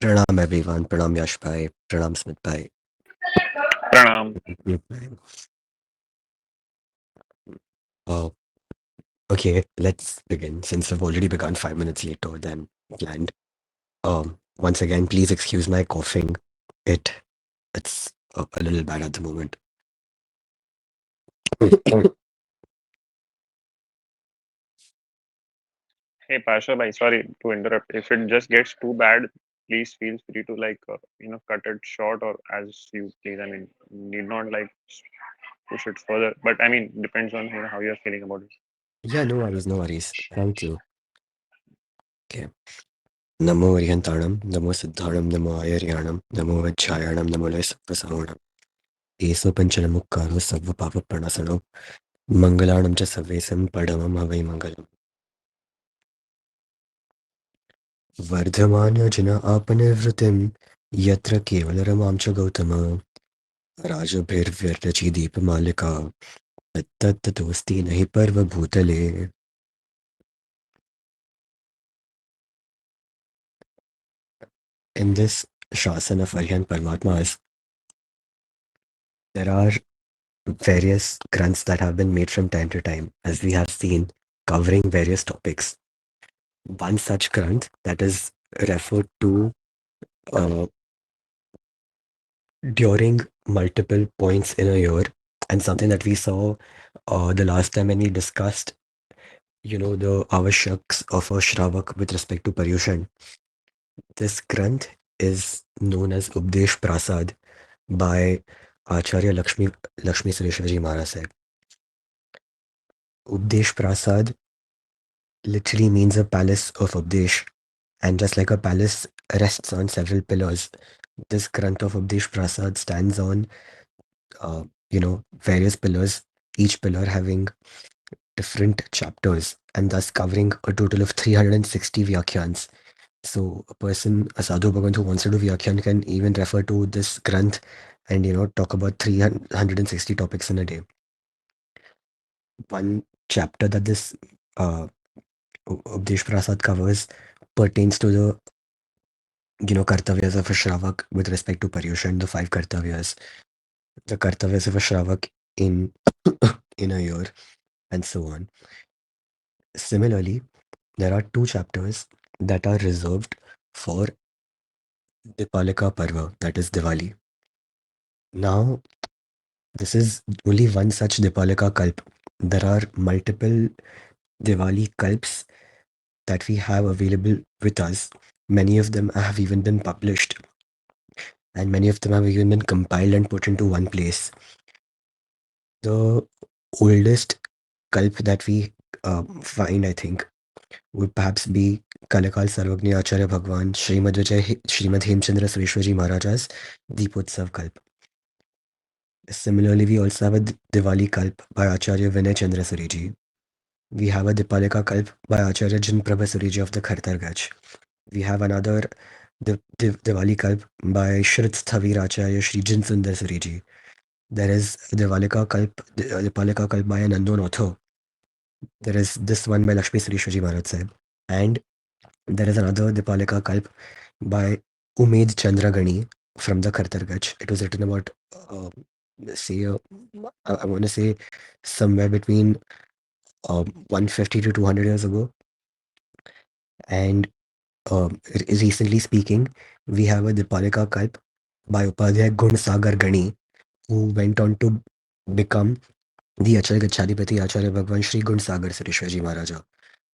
Pranam everyone, Pranam Yash Bhai, Pranam Smith Bhai. Pranam. Uh, okay, let's begin. Since I've already begun 5 minutes later than planned. Once again, please excuse my coughing. It's a little bad at the moment. Hey Pasha, bhai, sorry to interrupt. If it just gets too bad, please feel free to cut it short or as you please. I mean, need not push it further. But I mean, depends on how you're feeling about it. Yeah, no worries, no worries. Thank you. Okay. Namo Arihantanam, Namo Siddharam, Namo Ayaryanam, Namo Vajjayanam, Namo Laisapasamonam. Eso Panchanamukkaro Sarva Papa Pranasano, Mangalanam Cha Savesam Padamam Havai Mangalam. वर्धमानजन आपनिवृत्तिं यत्र केवलरमां च गौतम राजभिर्व्यर्चि दीपमालिका तत्तत्ततोऽस्ति न हि पर्वभूतले. In this Shasan of Aryan Paramatmas, there are various grunts that have been made from time to time, as we have seen, covering various topics. One such grunt that is referred to uh, during multiple points in a year, and something that we saw the last time when we discussed, the avashyaks of a shravak with respect to Paryushan. This granth is known as Updesh Prasad by Acharya Lakshmi Sureshwari Maharaj Sahib. Updesh Prasad literally means a palace of Updesh, and just like a palace rests on several pillars, this granth of Updesh Prasad stands on, various pillars, each pillar having different chapters, and thus covering a total of 360 vyakhyans. So a sadhu bhagwan who wants to do vyakyan can even refer to this granth and talk about 360 topics in a day. One chapter that this uh, Updesh Prasad covers pertains to the kartavyas of a shravak with respect to Paryushan, the five kartavyas, the kartavyas of a shravak in in a year, and so on. Similarly, there are two chapters that are reserved for Dipalika Parva, that is Diwali. Now, this is only one such Dipalika Kalp. There are multiple Diwali Kalps that we have available with us. Many of them have even been published, and many of them have even been compiled and put into one place. The oldest Kalp that we find, I think, would perhaps be Kalakal Sarvagni Acharya Bhagwan Srimad Hemchandra Sureshwari Maharaja's Deepotsav Kalp. Similarly, we also have a Diwali Kalp by Acharya Vinay Chandra Suriji. We have a Dipalika Kalp by Acharya Jin Prabha Suriji of the Khartargach. We have another Diwali Kalp by Shrit Sthavir Acharya Shri Jin Sundar Suriji. There is Dipalika Kalp by an unknown author. There is this one by Lakshmi Sureshwari Maharaj Sahib. And there is another Dipalika Kalp by Umed Chandra Gani from the Khartargach. It was written about, say, I want to say somewhere between 150 to 200 years ago. And recently speaking, we have a Dipalika Kalp by Upadhyay Gun Sagar Gani, who went on to become the Acharya Gachadipati Acharya Bhagwan Shri Gun Sagar Sareshwari Maharaja.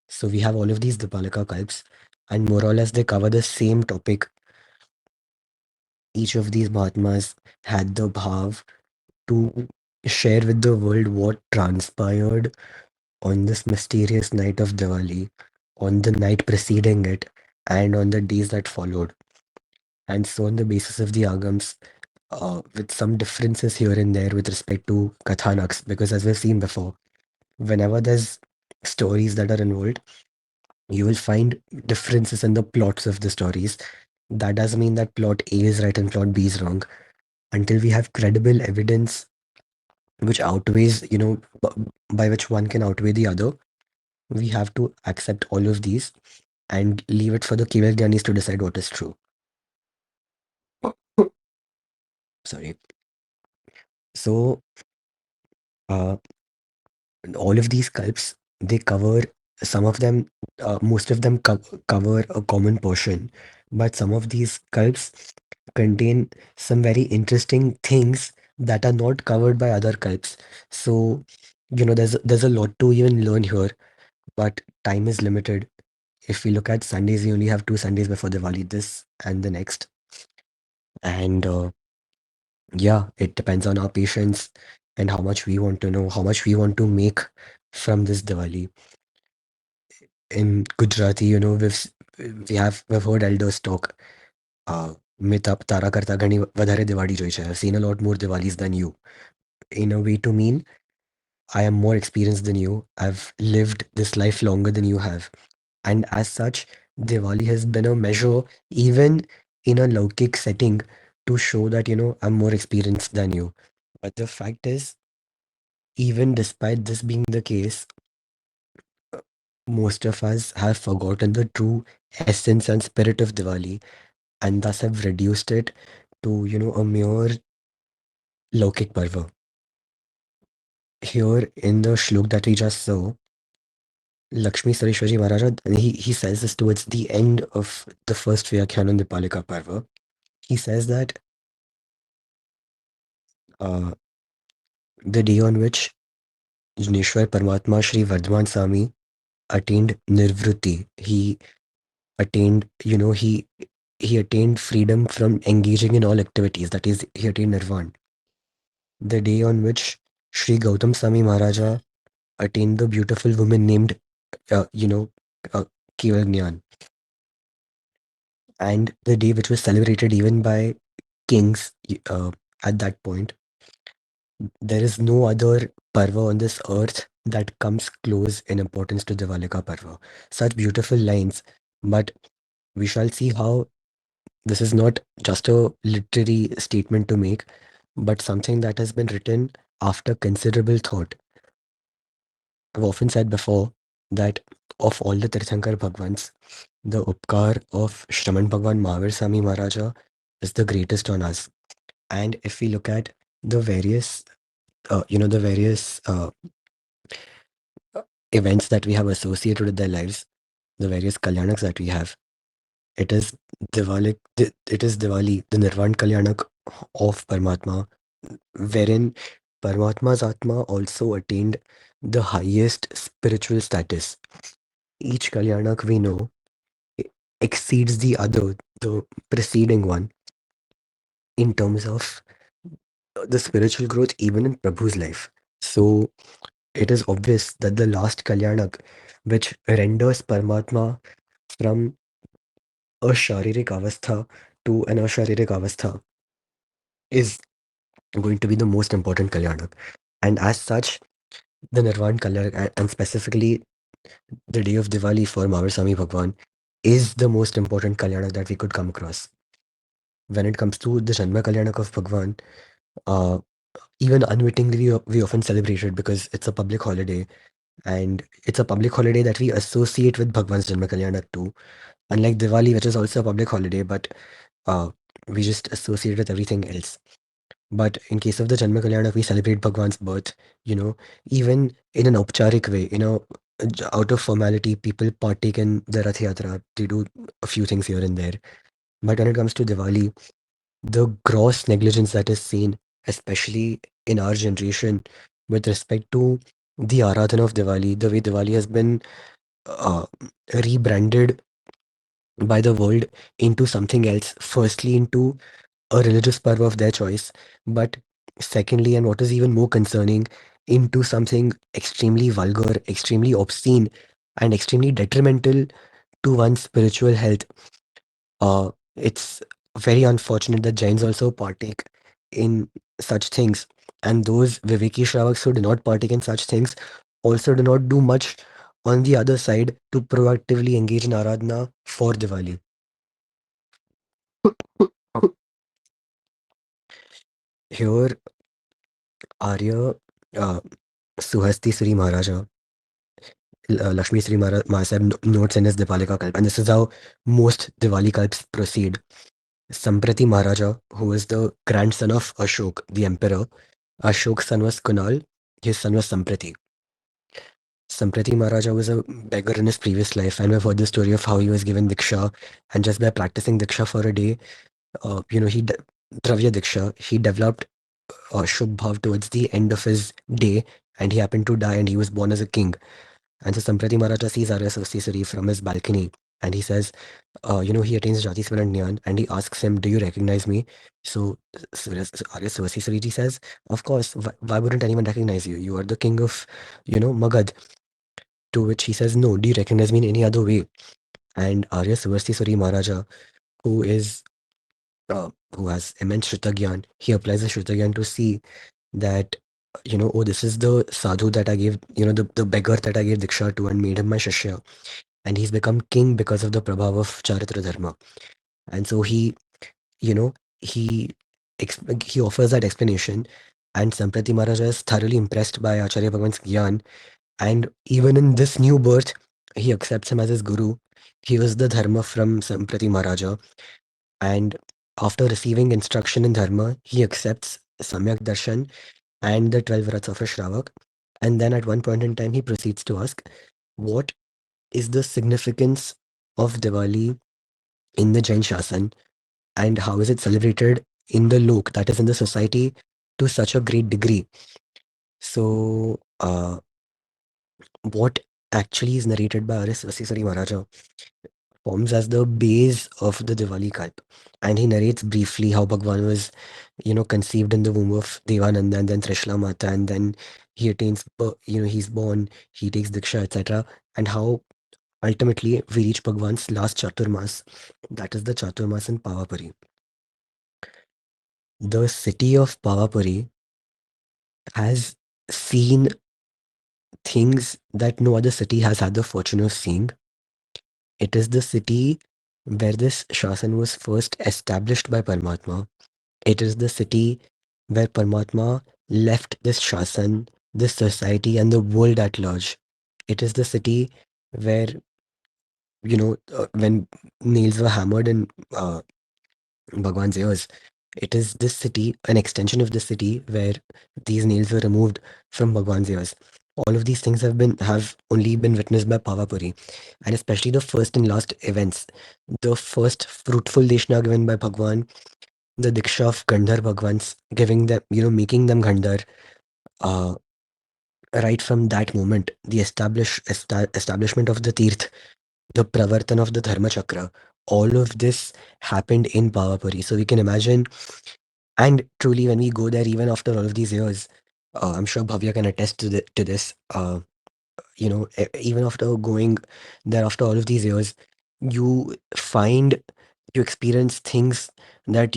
So we have all of these Dipalika Kalps, and more or less they cover the same topic. Each of these Mahatmas had the bhav to share with the world what transpired on this mysterious night of Diwali, on the night preceding it, and on the days that followed. And so, on the basis of the agams, with some differences here and there with respect to Kathanaks, because as we've seen before, whenever there's stories that are involved, you will find differences in the plots of the stories. That doesn't mean that plot A is right and plot B is wrong. Until we have credible evidence which outweighs, by which one can outweigh the other, we have to accept all of these and leave it for the Keval Gyanis to decide what is true. Sorry. So uh, all of these culps, they cover some of them, most of them cover a common portion, but some of these culps contain some very interesting things that are not covered by other culps. So, there's a lot to even learn here, but time is limited. If we look at Sundays, we only have 2 Sundays before Diwali, this and the next. And yeah, it depends on our patience and how much we want to know, how much we want to make from this Diwali. In Gujarati, we've heard elders talk. મેં તારા કરતા ઘણી વધારે દિવાળી જોઈ છે. I've seen a lot more Diwalis than you. In a way to mean, I am more experienced than you. I've lived this life longer than you have. And as such, Diwali has been a measure, even in a Laukik setting, to show that, I'm more experienced than you. But the fact is, even despite this being the case, most of us have forgotten the true essence and spirit of Diwali and thus have reduced it to, a mere Laukik Parva. Here in the shlok that we just saw, Lakshmi Sareshwari Maharaja, he says this towards the end of the first Vyakhyan on Dipalika Parva. He says that uh, the day on which Jineshwar Paramatma Shri Vardhaman Swami attained Nirvritti, attained, you know, he attained freedom from engaging in all activities. That is, he attained Nirvan. The day on which Shri Gautam Swami Maharaja attained the beautiful woman named, uh, you know, uh, Keval Gyan, and the day which was celebrated even by kings at that point. There is no other parva on this earth that comes close in importance to Diwalika Parva. Such beautiful lines, but we shall see how this is not just a literary statement to make, but something that has been written after considerable thought. I've often said before that of all the Tirthankar Bhagwans, the Upkar of Shraman Bhagwan Mahavir Swami Maharaja is the greatest on us. And if we look at the various, the various events that we have associated with their lives, the various Kalyanaks that we have, it is it is Diwali, the Nirvan Kalyanak of Paramatma, wherein Paramatma's Atma also attained the highest spiritual status. Each Kalyanak we know exceeds the other, the preceding one, in terms of the spiritual growth, even in Prabhu's life. So it is obvious that the last Kalyanak, which renders Paramatma from a Sharirik Avastha to an Asharirik Avastha, is going to be the most important Kalyanak. And as such, the Nirvan Kalyanak, and specifically the day of Diwali for Mahavir Swami Bhagwan, is the most important Kalyanak that we could come across. When it comes to the Janma Kalyanak of Bhagwan, uh, even unwittingly, we often celebrate it because it's a public holiday, and it's a public holiday that we associate with Bhagwan's Janma Kalyanak too. Unlike Diwali, which is also a public holiday, but uh, we just associate with everything else. But in case of the Janma Kalyanak, we celebrate Bhagwan's birth, even in an Aupcharik way, out of formality, people partake in the Rath Yatra. They do a few things here and there. But when it comes to Diwali, the gross negligence that is seen, especially in our generation, with respect to the Aradhana of Diwali, the way Diwali has been uh, rebranded by the world into something else. Firstly, into a religious parva of their choice, but secondly, and what is even more concerning, into something extremely vulgar, extremely obscene, and extremely detrimental to one's spiritual health. It's very unfortunate that Jains also partake in such things, and those Viveki Shravaks who do not partake in such things also do not do much on the other side to proactively engage in Aradhana for Diwali. Here, Arya uh, Suhasti Sri Maharaja, Lakshmi Sri Mahasab notes in his Diwali Kalp, and this is how most Diwali Kalps proceed. Samprati Maharaja, who was the grandson of Ashok, the emperor. Ashok's son was Kunal, his son was Samprati. Samprati Maharaja was a beggar in his previous life, and we've heard the story of how he was given Diksha, and just by practicing Diksha for a day, Dravya Diksha, he developed Shubh Bhav towards the end of his day, and he happened to die, and he was born as a king. And so Samprati Maharaja sees Arya Sari from his balcony, and he says, he attains Jati Smaran Jnana, and he asks him, "Do you recognize me?" So Arya Sari says, "Of course. Why wouldn't anyone recognize you? You are the king of, Magad." To which he says, "No. Do you recognize me in any other way?" And Arya Sari Maharaja, who is who has immense Shrutagyan, he applies the Shrutagyan to see that, oh, this is the sadhu that I gave, the beggar that I gave Diksha to and made him my Shishya. And he's become king because of the prabhav of Charitra Dharma. And so you know, he he offers that explanation. And Samprati Maharaja is thoroughly impressed by Acharya Bhagwan's Gyan. And even in this new birth, he accepts him as his guru. He was the Dharma from Samprati Maharaja. And after receiving instruction in Dharma, he accepts Samyak Darshan and the 12 Vrats of a Shravak. And then at one point in time, he proceeds to ask, what is the significance of Diwali in the Jain Shasan, and how is it celebrated in the Lok, that is in the society, to such a great degree? So, what actually is narrated by Aris Vasisari Maharaja forms as the base of the Diwali Kalp. And he narrates briefly how Bhagwan was, conceived in the womb of Devananda and then Trishla Mata, and then he attains, he's born, he takes Diksha, etc. And how ultimately we reach Bhagwan's last Chaturmas, that is the Chaturmas in Pavapuri. The city of Pavapuri has seen things that no other city has had the fortune of seeing. It is the city where this Shasan was first established by Paramatma. It is the city where Paramatma left this Shasan, this society, and the world at large. It is the city where, when nails were hammered in Bhagwan's ears, it is this city, an extension of the city, where these nails were removed from Bhagwan's ears. All of these things have only been witnessed by Pavapuri, and especially the first and last events. The first fruitful deshna given by Bhagwan, the Diksha of Gandhar Bhagwans, giving them, making them Gandhar. Uh, right from that moment, the establishment of the Tirth, the Pravartan of the Dharma Chakra, all of this happened in Pavapuri. So we can imagine, and truly, when we go there, even after all of these years, I'm sure Bhavya can attest to this. Even after going there after all of these years, you find you experience things that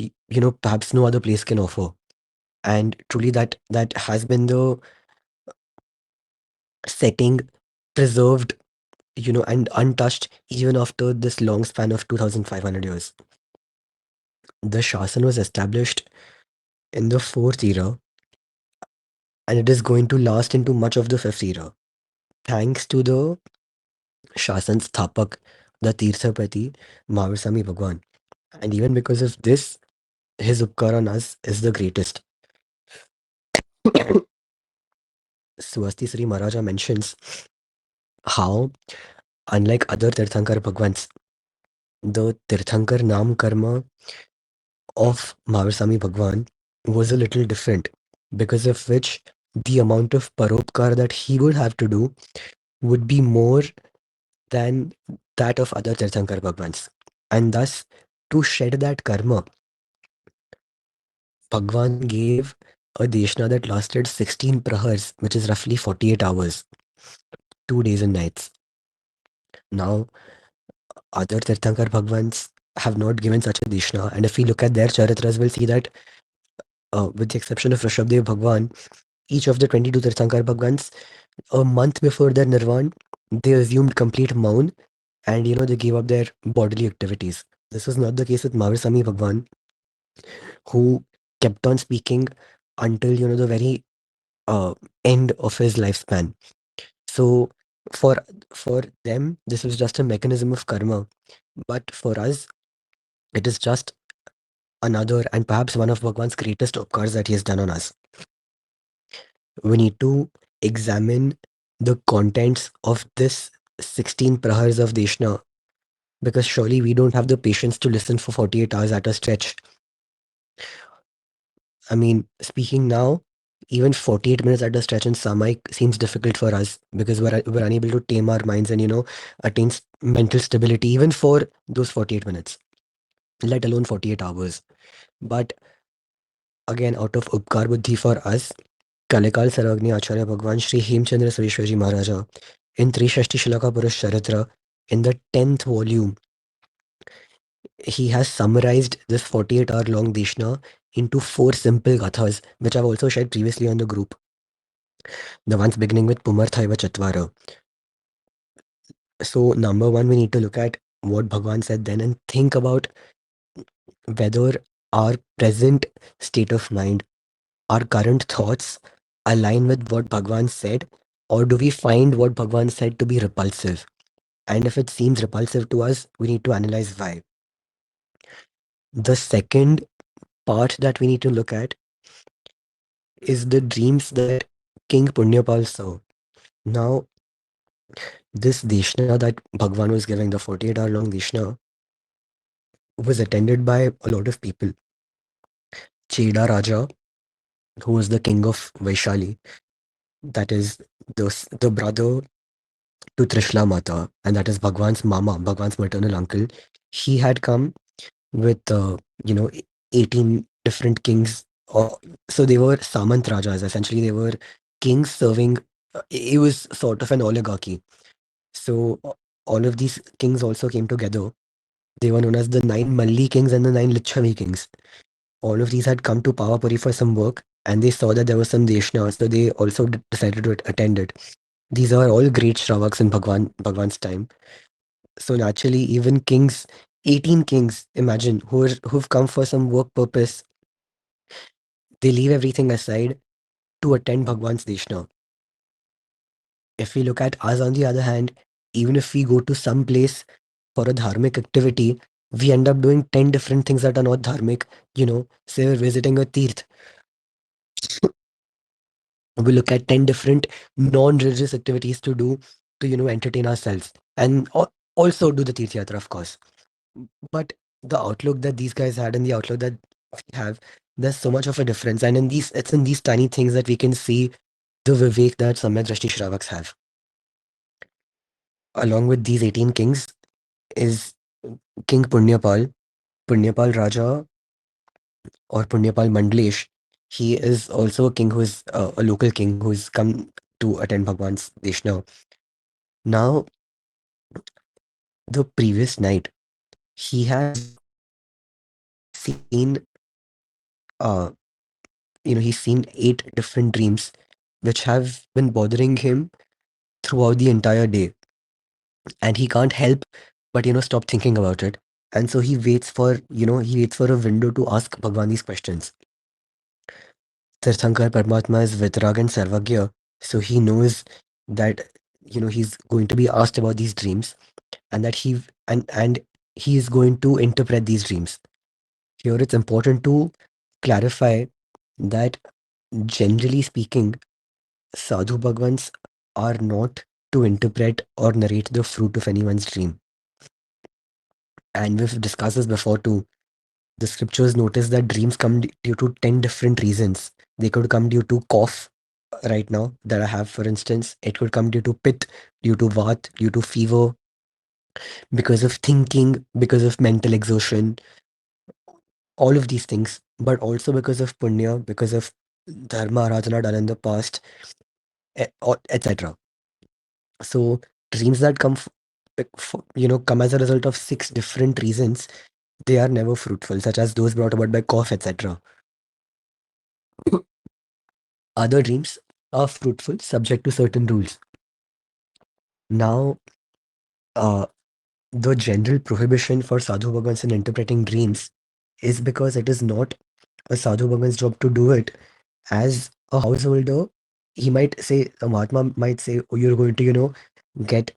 perhaps no other place can offer. And truly, that has been the setting preserved, and untouched even after this long span of 2,500 years. The Shasan was established in the fourth era, and it is going to last into much of the fifth era. Thanks to the Shasan Sthapak, the Tirthapati, Mahavaswami Bhagwan. And even because of this, his upkar on us is the greatest. Swasti Sri Maharaja mentions how, unlike other Tirthankar Bhagwans, the Tirthankar Nam Karma of Mahavaswami Bhagwan was a little different, because of which the amount of paropkar that he would have to do would be more than that of other Tirthankar Bhagwans. And thus, to shed that karma, Bhagwan gave a deshna that lasted 16 prahars, which is roughly 48 hours, 2 days and nights. Now, other Tirthankar Bhagwans have not given such a deshna, and if we look at their charitras, we'll see that, with the exception of Rishabdev Bhagwan, each of the 22 Tirthankar Bhagwans, a month before their Nirvan, they assumed complete maun, and they gave up their bodily activities. This was not the case with Mahavaswami Bhagwan, who kept on speaking until the very uh, end of his lifespan. So for for them, this was just a mechanism of karma, but for us, it is just another and perhaps one of Bhagwan's greatest upkars that he has done on us. We need to examine the contents of this 16 prahars of Deshna, because surely we don't have the patience to listen for 48 hours at a stretch. I mean, speaking now, even 48 minutes at a stretch in Samai seems difficult for us because we're unable to tame our minds and, attain mental stability even for those 48 minutes, let alone 48 hours. But again, out of Upkar Buddhi for us, Kalekal Sarvagni Acharya Bhagwan Shri Hemchandra Sureshwarji Maharaja in Trishashti Shilaka Purush Charitra, in the 10th volume, he has summarized this 48-hour long Deshna into four simple gathas, which I've also shared previously on the group. The ones beginning with Pumarthaiva Chatvara. So, number one, we need to look at what Bhagwan said then and think about whether our present state of mind, our current thoughts align with what Bhagwan said, or do we find what Bhagwan said to be repulsive? And if it seems repulsive to us, we need to analyze why. The second part that we need to look at is the dreams that King Punyapal saw. Now, this Deshna that Bhagwan was giving, the 48-hour long Deshna, was attended by a lot of people. Cheda Raja, who was the king of Vaishali, that is the brother to Trishla Mata, and that is Bhagwan's mama, Bhagwan's maternal uncle. He had come with, you know, 18 different kings. So they were Samant Rajas, essentially, they were kings serving, it was sort of an oligarchy. So all of these kings also came together. They were known as the nine Malli kings and the nine Lichavi kings. All of these had come to Pavapuri for some work, and they saw that there was some Deshna, so they also decided to attend it. These are all great Shravaks in Bhagwan's time. So naturally, even kings, 18 kings, imagine, who've come for some work purpose, they leave everything aside to attend Bhagwan's Deshna. If we look at us, on the other hand, even if we go to some place for a dharmic activity, we end up doing 10 different things that are not dharmic. Say we're visiting a tirth, we look at 10 different non-religious activities to do to, entertain ourselves and also do the tirth yatra, of course. But the outlook that these guys had and the outlook that we have, there's so much of a difference. And it's in these tiny things that we can see the vivek that Samyak Drashti Shravaks have. Along with these 18 kings is King Punyapal Raja, or Punyapal Mandlesh. He is also a king who is a local king who's come to attend Bhagwan's Deshna. Now, the previous night, he has seen, uh, he's seen 8 different dreams which have been bothering him throughout the entire day. And he can't help but, stop thinking about it. And so he waits for a window to ask Bhagwan these questions. Tirthankar Paramatma is Vitrag and Sarvagya, so he knows that he's going to be asked about these dreams, and that and he is going to interpret these dreams. Here, it's important to clarify that generally speaking, sadhu bhagwans are not to interpret or narrate the fruit of anyone's dream. And we've discussed this before too. The scriptures notice that dreams come due to 10 different reasons. They could come due to cough right now that I have, for instance. It could come due to pit, due to vat, due to fever, because of thinking, because of mental exhaustion, all of these things, but also because of punya, because of dharma arajana done in the past, etc. So dreams that come as a result of 6 different reasons, they are never fruitful, such as those brought about by cough, etc. Other dreams are fruitful subject to certain rules. Now, uh, the general prohibition for sadhu bhagwans in interpreting dreams is because it is not a sadhu bhagwan's job to do it. As a householder, he might say, a Mahatma might say, oh, you're going to, get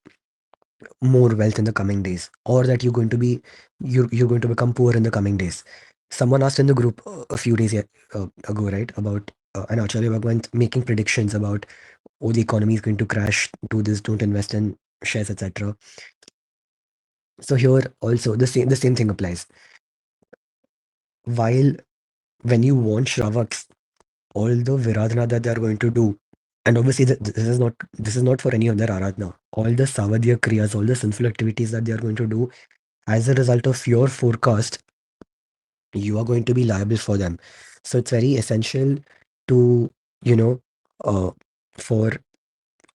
more wealth in the coming days, or that you're going to become poor in the coming days. Someone asked in the group a few days ago, right, about an Acharya Bhagwan making predictions about, oh, the economy is going to crash, do this, don't invest in shares, etc. So here also the same thing applies. While when you want Shravaks, all the Viradhana that they are going to do, and obviously this is not for any other Aradhana. All the Savadhya Kriyas, all the sinful activities that they are going to do as a result of your forecast, you are going to be liable for them. So it's very essential to, you know, uh, for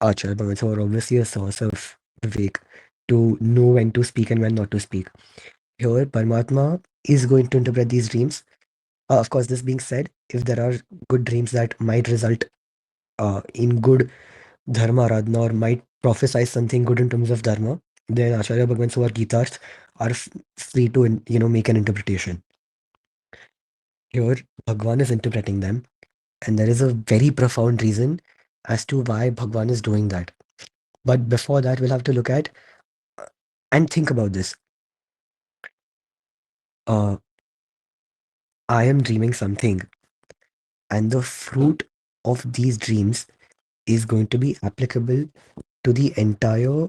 Acharya Bhagwan, or obviously a source of Vivek, to know when to speak and when not to speak. Here, Paramatma is going to interpret these dreams. Of course, this being said, if there are good dreams that might result in good dharma aradhana or might prophesy something good in terms of dharma, then Acharya Bhagwan who are Gitarths are free to make an interpretation. Here, Bhagwan is interpreting them, and there is a very profound reason as to why Bhagwan is doing that. But before that, we'll have to look at and think about this. Uh, I am dreaming something, and the fruit of these dreams is going to be applicable to the entire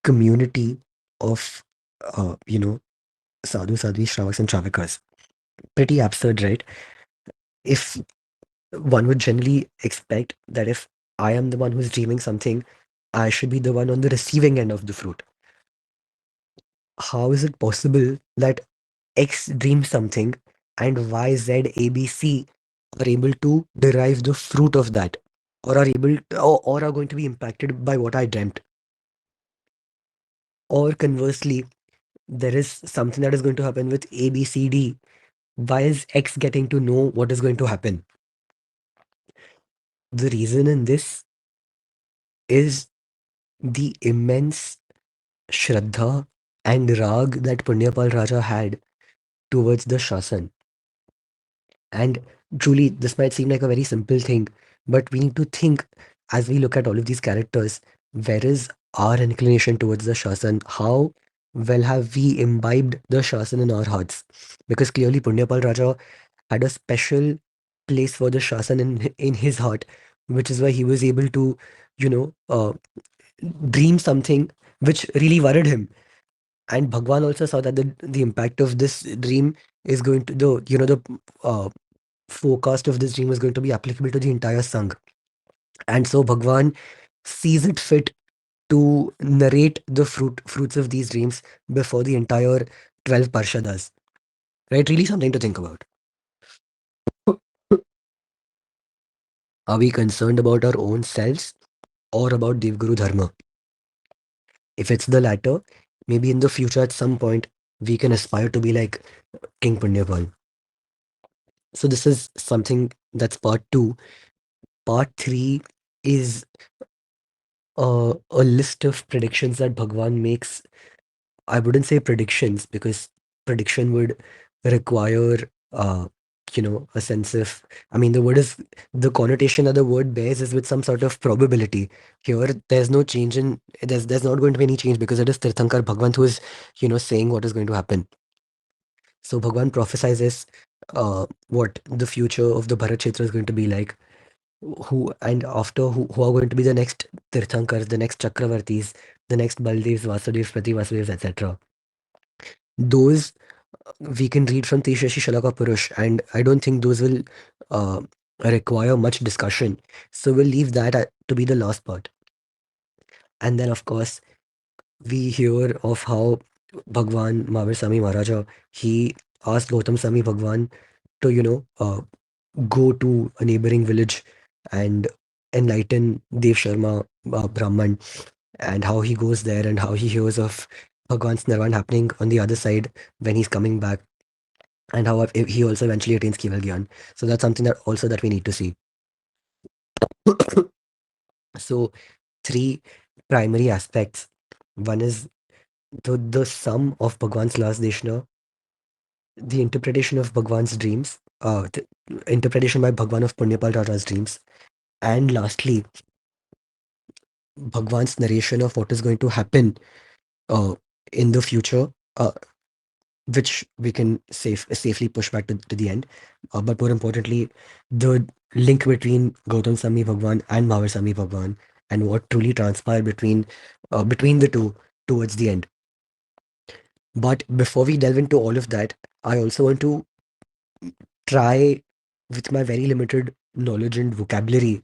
community of, sadhu, sadhvis, shravaks, and shravikas. Pretty absurd, right? If one would generally expect that if I am the one who's dreaming something, I should be the one on the receiving end of the fruit. How is it possible that X dreams something and Y, Z, A, B, C are able to derive the fruit of that, or are able to, or are going to be impacted by what I dreamt? Or conversely, there is something that is going to happen with A, B, C, D. Why is X getting to know what is going to happen? The reason in this is the immense Shraddha and Rag that Punyapal Raja had towards the Shasan. And truly, this might seem like a very simple thing, but we need to think as we look at all of these characters, where is our inclination towards the Shasan? How well have we imbibed the Shasan in our hearts? Because clearly, Punyapal Raja had a special place for the Shasan in his heart, which is why he was able to, you know, dream something which really worried him. And Bhagwan also saw that the impact of this dream is going to the uh, forecast of this dream is going to be applicable to the entire Sangh. And so Bhagwan sees it fit to narrate the fruits of these dreams before the entire 12 Parshadas. Right? Really something to think about. Are we concerned about our own selves or about Devguru Dharma? If it's the latter, maybe in the future at some point we can aspire to be like King Punyapal. So this is something that's part two. Part three is a list of predictions that Bhagwan makes. I wouldn't say predictions because prediction would require, a sense of. I mean, the connotation that the word bears is with some sort of probability. Here, there's no change in. There's not going to be any change because it is Tirthankar Bhagwan who is, saying what is going to happen. So Bhagwan prophesizes what the future of the Bharat Kshetra is going to be like. Who are going to be the next Tirthankars, the next Chakravartis, the next Baldevs, Vasudevs, Prativasudevs, etc. Those we can read from Teshashi Shalaka Purush, and I don't think those will uh, require much discussion. So we'll leave that to be the last part. And then, of course, we hear of how Bhagwan Mahavir Swami Maharaja, he asked Gautam Swami Bhagwan to, go to a neighboring village and enlighten Dev Sharma Brahman, and how he goes there and how he hears of Bhagwan's Nirvan happening on the other side when he's coming back, and how he also eventually attains Keval Gyan. So that's something that we need to see. So three primary aspects. One is the sum of Bhagwan's last deshna, the interpretation of Bhagwan's dreams, the interpretation by Bhagwan of Punyapal Raja's dreams, and lastly, Bhagwan's narration of what is going to happen uh, in the future. which we can safely push back to the end. But more importantly, the link between Gautam Sami Bhagwan and Mahavir Sami Bhagwan and what truly transpired between the two towards the end. But before we delve into all of that, I also want to try, with my very limited knowledge and vocabulary,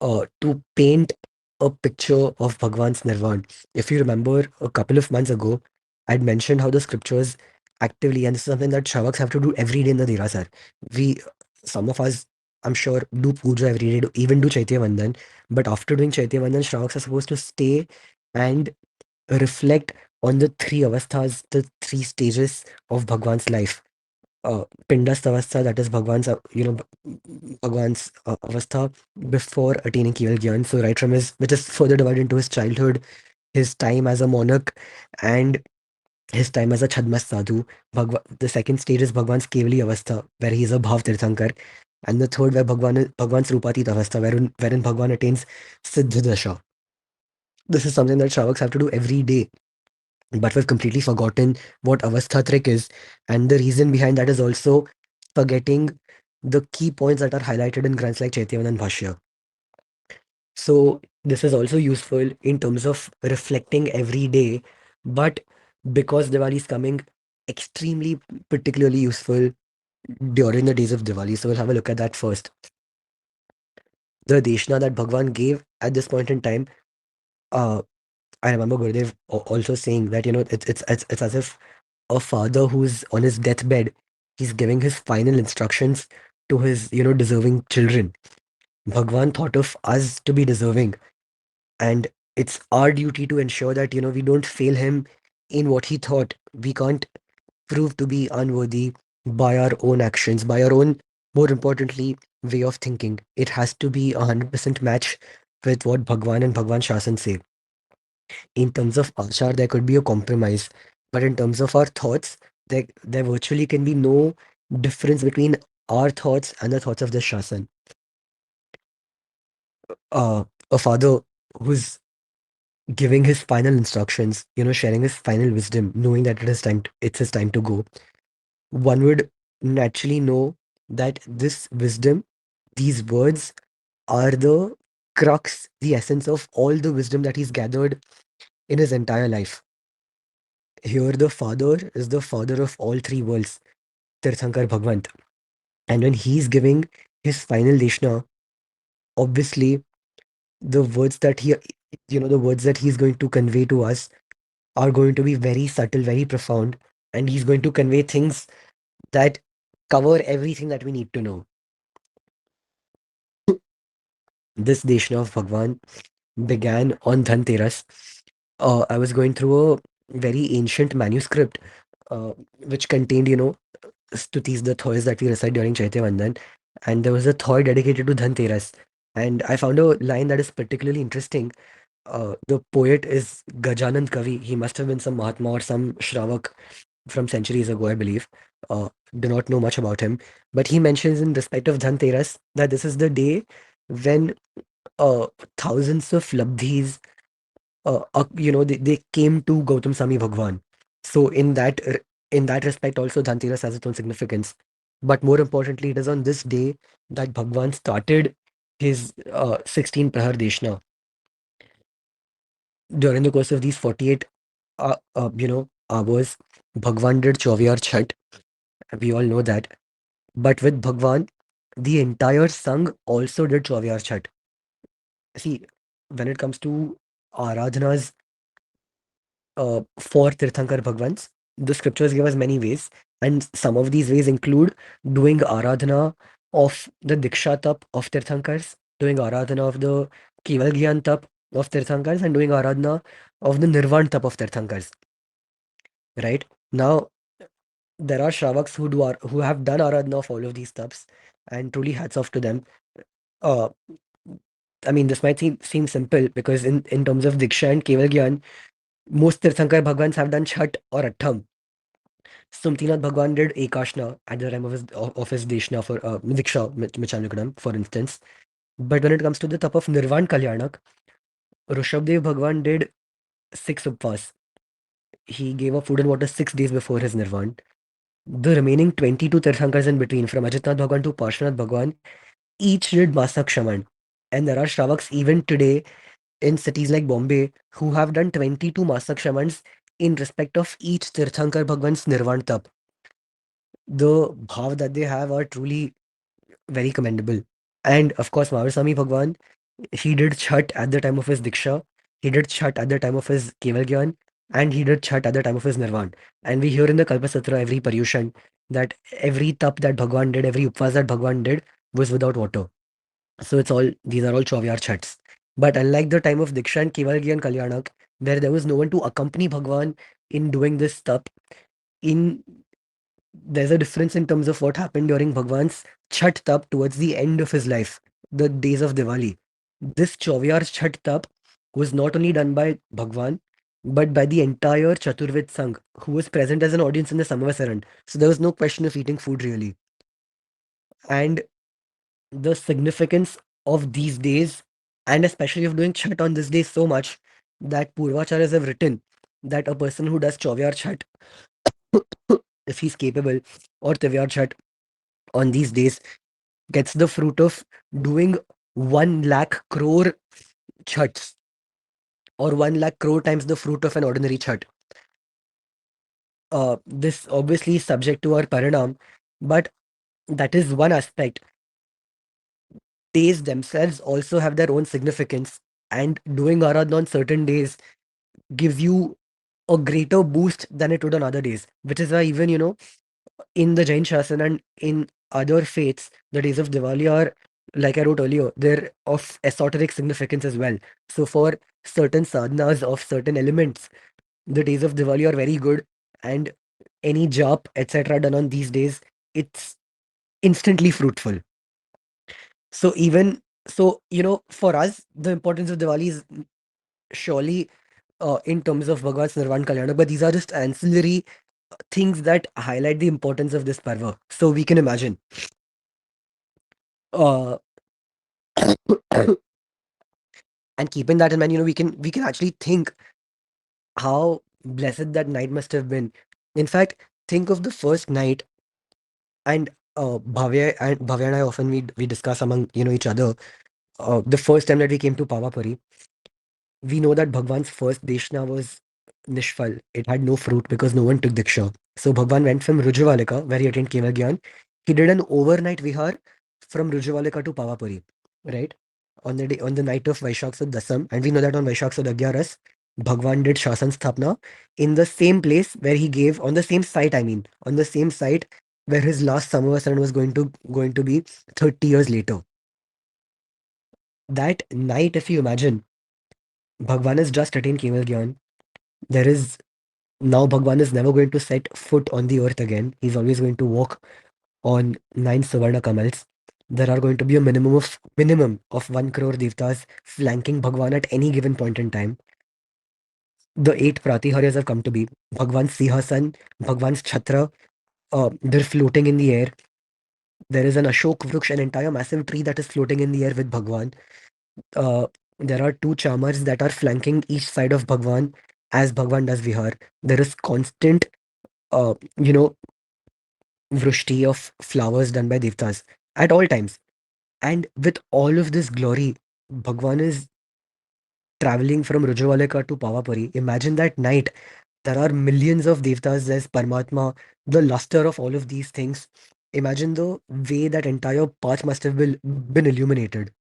to paint a picture of Bhagwan's Nirvan. If you remember, a couple of months ago, I'd mentioned how the scriptures actively, and this is something that Shavaks have to do every day in the Derasar. We, some of us, I'm sure, do puja every day, even do Chaitya Vandan. But after doing Chaitya Vandan, Shavaks are supposed to stay and reflect on the three avasthas, the three stages of Bhagwan's life. Pindas avastha, that is Bhagwan's, Bhagwan's avastha before attaining Keval Gyan. So right from his, which is further divided into his childhood, his time as a monarch, and his time as a Chadmas Sadhu. The second stage is Bhagwan's Kevali avastha, where he is a Bhav Tirthankar. And the third, where Bhagwan's Rupatit avastha, wherein Bhagwan attains Siddha Dasha. This is something that Shravaks have to do every day, but we've completely forgotten what avastha is. And the reason behind that is also forgetting the key points that are highlighted in grants like Chaityavan and Bhashya. So this is also useful in terms of reflecting every day, but because Diwali is coming, extremely particularly useful during the days of Diwali. So we'll have a look at that first. The Deshna that Bhagwan gave at this point in time, uh, I remember Gurudev also saying that, it's as if a father who's on his deathbed, he's giving his final instructions to his, deserving children. Bhagwan thought of us to be deserving, and it's our duty to ensure that, we don't fail him in what he thought. We can't prove to be unworthy by our own actions, by our own, more importantly, way of thinking. It has to be 100% match with what Bhagwan and Bhagwan Shasan say. In terms of achar, there could be a compromise, but in terms of our thoughts, there virtually can be no difference between our thoughts and the thoughts of the shasan. A father who's giving his final instructions, sharing his final wisdom, knowing that it's his time to go. One would naturally know that this wisdom, these words, are the crux, the essence of all the wisdom that he's gathered in his entire life. Here, the father is the father of all three worlds, Tirthankar Bhagwant. And when he's giving his final Deshna, obviously, the words that the words that he's going to convey to us are going to be very subtle, very profound. And he's going to convey things that cover everything that we need to know. This Deshna of Bhagwan began on Dhanteras. I was going through a very ancient manuscript, uh, which contained, stutis, the thoys that we recite during Chaitya Vandan, and there was a thoy dedicated to Dhanteras. And I found a line that is particularly interesting. The poet is Gajanand Kavi. He must have been some Mahatma or some Shravak from centuries ago, I believe. Do not know much about him, but he mentions in respect of Dhanteras that this is the day when uh, thousands of labdhis, they came to Gautam Sami Bhagwan. So in that respect, also Dhanteras has its own significance. But more importantly, it is on this day that Bhagwan started his 16 Prahar Deshna. During the course of these 48, hours, Bhagwan did 24 Chhat. We all know that. But with Bhagwan, the entire Sangh also did 24 Chhat. See, when it comes to Aradhanas for Tirthankar Bhagwans, the scriptures give us many ways, and some of these ways include doing Aradhana of the Diksha Tap of Tirthankars, doing Aradhana of the Keval Gyan Tap of Tirthankars, and doing Aradhana of the Nirvan Tap of Tirthankars. Right? Now, there are Shravaks who have done Aradhana of all of these taps, and truly hats off to them. Uh, I mean, this might seem simple because in terms of Diksha and Keval Gyan, most Tirthankar Bhagwans have done Chhat or Attham. Sumtinath Bhagwan did Ekashna at the time of his Deshna for Diksha Michanukadam, for instance. But when it comes to the top of Nirvan Kalyanak, Rishabdev Bhagwan did 6 Upvas. he gave up food and water 6 days before his Nirvan. The remaining 22 Tirthankars in between, from Ajitnath Bhagwan to Parshvanath Bhagwan, each did Masak Shaman. And there are Shravaks even today in cities like Bombay who have done 22 Masak Shamans in respect of each Tirthankar Bhagwan's Nirvan Tap. The bhav that they have are truly very commendable. And of course, Mahavaswami Bhagwan, he did Chhat at the time of his Diksha, he did Chhat at the time of his Keval Gyan, and he did Chhat at the time of his Nirvan. And we hear in the Kalpasatra every Paryushan that every tap that Bhagwan did, every upvas that Bhagwan did was without water. So these are all Chovyar Chhats. But unlike the time of Diksha and Keval Gyan Kalyanak, where there was no one to accompany Bhagwan in doing this tap, in there's a difference in terms of what happened during Bhagwan's Chhat Tap towards the end of his life, the days of Diwali. This Chovyar Chhat Tap was not only done by Bhagwan, but by the entire Chaturvid Sangh, who was present as an audience in the Samavasaran. So there was no question of eating food really. And the significance of these days, and especially of doing Chhat on this day so much, that Purvacharyas have written that a person who does Chovyar Chhat, if he's capable, or Tivyar Chhat on these days, gets the fruit of doing 1 lakh crore chhats, or 1 lakh crore times the fruit of an ordinary chhat. This obviously is subject to our paranam, but that is one aspect. Days themselves also have their own significance, and doing Aradhana on certain days gives you a greater boost than it would on other days, which is why even, in the Jain Shasana and in other faiths, the days of Diwali are, like I wrote earlier, they're of esoteric significance as well. So for certain sadhanas of certain elements, the days of Diwali are very good, and any jap, etc., done on these days, it's instantly fruitful. So even so, for us, the importance of Diwali is surely in terms of Bhagwan's Nirvan Kalyana, but these are just ancillary things that highlight the importance of this parva. So we can imagine. Uh, and keeping that in mind, we can actually think how blessed that night must have been. In fact, think of the first night, and Bhavya and I often we discuss among each other. The first time that we came to Pavapuri, we know that Bhagwan's first Deshna was Nishfal. It had no fruit because no one took Diksha. So Bhagwan went from Rujuvalika, where he attained Keval Gyan. He did an overnight vihar from Rujuvalika to Pavapuri, right? On the night of Vaishak Sud Dasam, and we know that on Vaishak Sud Agyaras, Bhagwan did Shasan Sthapna in the same place where he gave, on the same site, I mean, on the same site where his last Samavasaran was going to be 30 years later. That night, if you imagine, Bhagwan has just attained Keval Gyan. There is Now Bhagwan is never going to set foot on the earth again. He's always going to walk on 9 Savarna Kamals. There are going to be a minimum of 1 crore devtas flanking Bhagwan at any given point in time. The 8 Pratiharyas have come to be. Bhagwan's Sihasan, Bhagwan's Chhatra, they're floating in the air. There is an Ashok Vruksh, an entire massive tree that is floating in the air with Bhagwan. Uh, there are two Chamars that are flanking each side of Bhagwan as Bhagwan does Vihar. There is constant, uh, you know, vrishti of flowers done by devtas at all times. And with all of this glory, Bhagwan is traveling from Rujawaleka to Pavapuri. Imagine that night. There are millions of devtas. There's Paramatma, the luster of all of these things. Imagine the way that entire path must have been illuminated.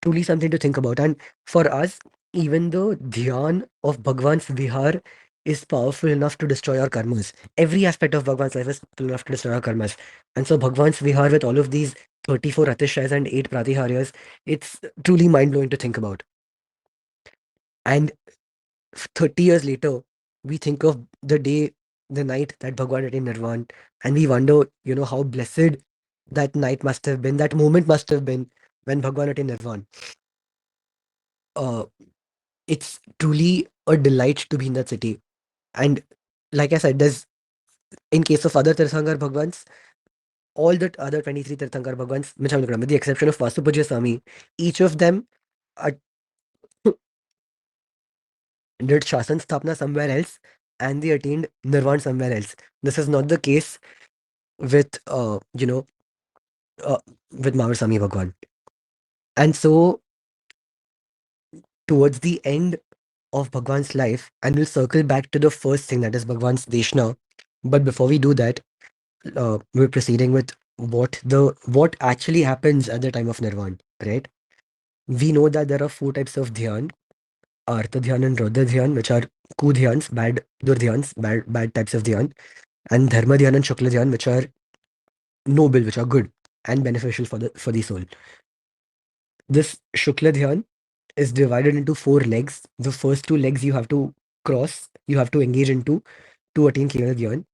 Truly something to think about. And for us, even the dhyan of Bhagwan's vihar is powerful enough to destroy our karmas. Every aspect of Bhagwan's life is powerful enough to destroy our karmas. And so Bhagwan's vihar with all of these 34 Ratishas and 8 Pratiharyas, it's truly mind-blowing to think about. And 30 years later, we think of the night that Bhagwan attained Nirvan, and we wonder, how blessed that night must have been, that moment must have been when Bhagwan attained Nirvan. Uh, it's truly a delight to be in that city. And like I said, there's in case of other Tirthankar Bhagwans, all the other 23 Tirthankar Bhagwans, with the exception of Vasupujya Swami, each of them uh, did Shasan Sthapna somewhere else. and they attained nirvana somewhere else. This is not the case with uh, with Maharsami Bhagwan. And so towards the end of Bhagwan's life, and we'll circle back to the first thing, that is Bhagwan's Deshna. But before we do that, we're proceeding with what actually happens at the time of nirvana, right? We know that there are four types of dhyan: artha dhyan and rodha dhyan, which are kudhyans, bad durdhyans, bad types of dhyan, and dharma dhyan and shukla dhyan, which are noble, which are good and beneficial for the soul. This shukla dhyan is divided into four legs. The first two legs you have to cross, you have to engage into to attain Kevala Dhyan.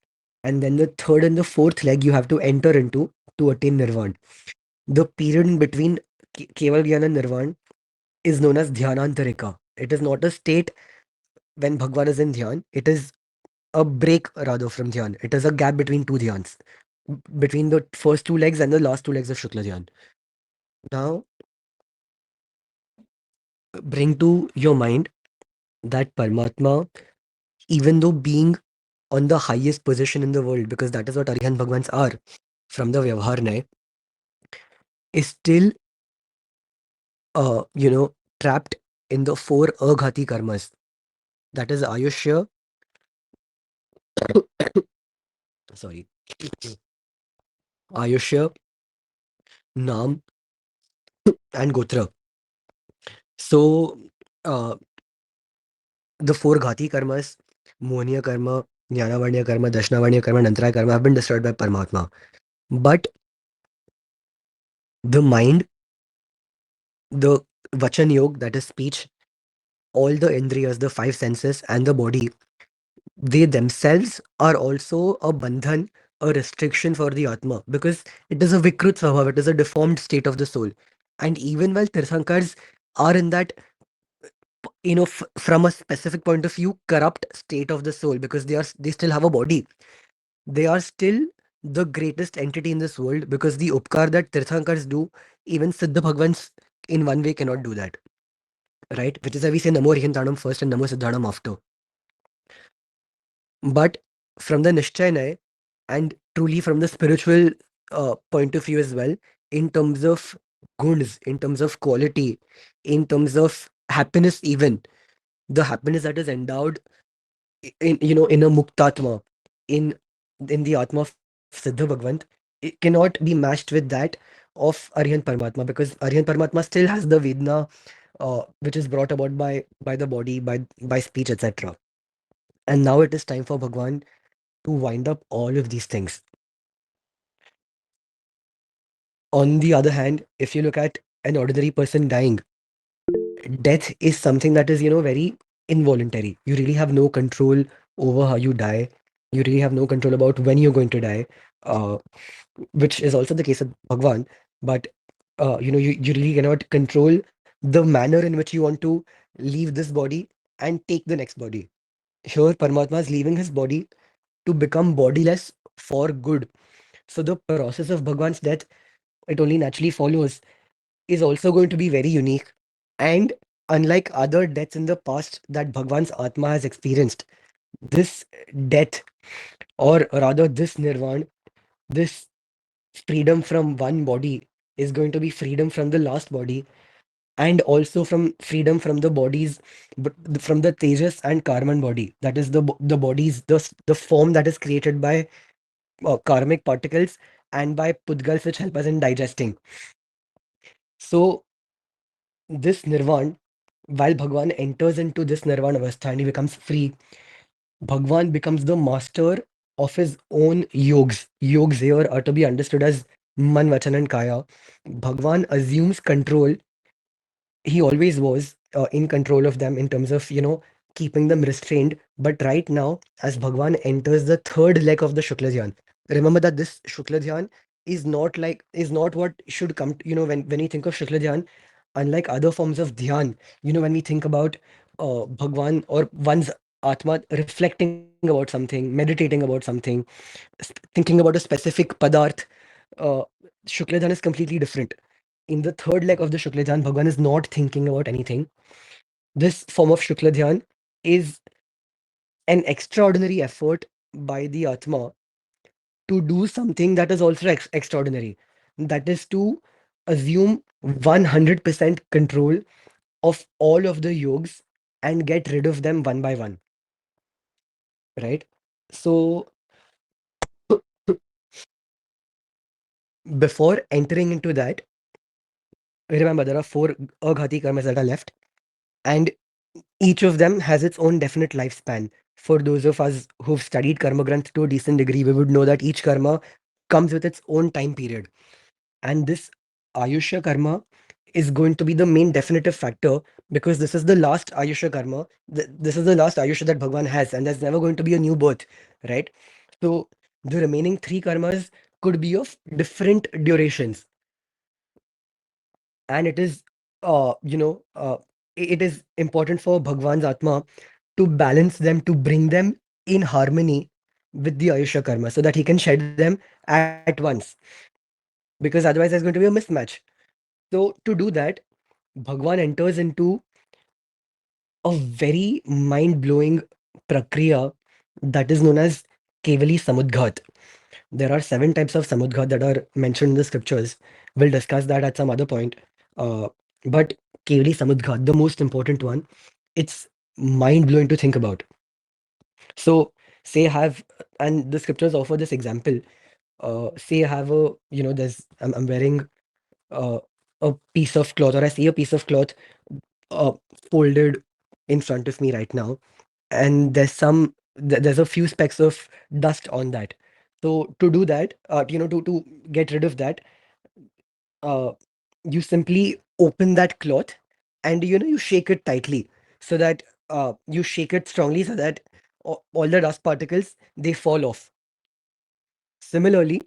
And then the third and the fourth leg you have to enter into to attain Nirvana. The period in between Keval Dhyan and Nirvana is known as Dhyanantarika. It is not a state when Bhagwan is in Dhyan. It is a break rather from Dhyan. It is a gap between two Dhyans, between the first two legs and the last two legs of Shukla Dhyan. Now, bring to your mind that Paramatma, even though being on the highest position in the world, because that is what Arihant Bhagwans are from the Vyavhar Nyay, is still, trapped in the four aghati karmas. That is Ayushya, sorry, Ayushya, Nam, and Gotra. So, uh, the four ghati karmas, Mohniya karma, Jnanavarnya karma, Dashnavarnya karma, and Antaraya karma, have been destroyed by Paramatma. But the mind, the Vachan Yog, that is speech, all the Indriyas, the five senses, and the body, they themselves are also a bandhan, a restriction for the Atma, because it is a Vikrut Svabhav, it is a deformed state of the soul. And even while Tirthankars are in that, from a specific point of view, corrupt state of the soul, because they still have a body, they are still the greatest entity in this world, because the upkar that Tirthankars do, even Siddha Bhagwans in one way cannot do that, right? Which is why we say Namo Rihintanam first and Namo Siddhanam after. But from the Nishchayanay, and truly from the spiritual point of view as well, in terms of guns, in terms of quality, in terms of happiness, even the happiness that is endowed in a muktatma, in the atma of Siddha Bhagwant, it cannot be matched with that of Arihant Paramatma, because Arihant Paramatma still has the Vedna, which is brought about by the body, by speech, etc. And now it is time for Bhagwan to wind up all of these things. On the other hand, if you look at an ordinary person dying, death is something that is, very involuntary. You really have no control over how you die. You really have no control about when you're going to die, uh, which is also the case with Bhagwan. But, you really cannot control the manner in which you want to leave this body and take the next body. Here, Paramatma is leaving his body to become bodiless for good. So the process of Bhagwan's death, it only naturally follows, is also going to be very unique. And unlike other deaths in the past that Bhagwan's Atma has experienced, this death, or rather this nirvana, this freedom from one body, is going to be freedom from the last body, and also from freedom from the bodies, but from the Tejas and Karman body. That is the bodies, the form that is created by karmic particles and by pudgals, which help us in digesting. So this nirvana, while Bhagwan enters into this nirvana avastha and he becomes free, Bhagwan becomes the master of his own yogs. Yogs here are to be understood as man, vachan, and kaya. Bhagwan assumes control. He always was in control of them in terms of, keeping them restrained. But right now, as Bhagwan enters the third leg of the Shukla Dhyan, remember that this Shukla Dhyan is not what should come, when you think of Shukla Dhyan, unlike other forms of Dhyan, when we think about Bhagwan or one's Atma reflecting about something, meditating about something, thinking about a specific padarth, uh, Shukla Dhyan is completely different. In the third leg of the Shukla Dhyan, Bhagwan is not thinking about anything. This form of Shukla Dhyan is an extraordinary effort by the Atma to do something that is also extraordinary. That is to assume 100% control of all of the yogs and get rid of them one by one, right? So, before entering into that, remember there are four aghati karmas that are left, and each of them has its own definite lifespan. For those of us who've studied Karma Granth to a decent degree, we would know that each karma comes with its own time period. And this Ayushya karma is going to be the main definitive factor because this is the last Ayushya karma. This is the last Ayushya that Bhagwan has, and there's never going to be a new birth, right? So the remaining three karmas could be of different durations, and it is, it is important for Bhagwan's Atma to balance them, to bring them in harmony with the Ayushya karma so that he can shed them at once, because otherwise there's going to be a mismatch. So, to do that, Bhagwan enters into a very mind blowing prakriya that is known as Kevali Samudghat. There are seven types of Samudghat that are mentioned in the scriptures. We'll discuss that at some other point. Uh, but Kevali Samudghat, the most important one, it's mind blowing to think about. So, say have, and the scriptures offer this example. Say I have a, I'm wearing uh, a piece of cloth, or I see a piece of cloth uh, folded in front of me right now, and there's a few specks of dust on that. So to do that, to get rid of that, uh, you simply open that cloth, and you shake it tightly, so that you shake it strongly so that all the dust particles they fall off. Similarly,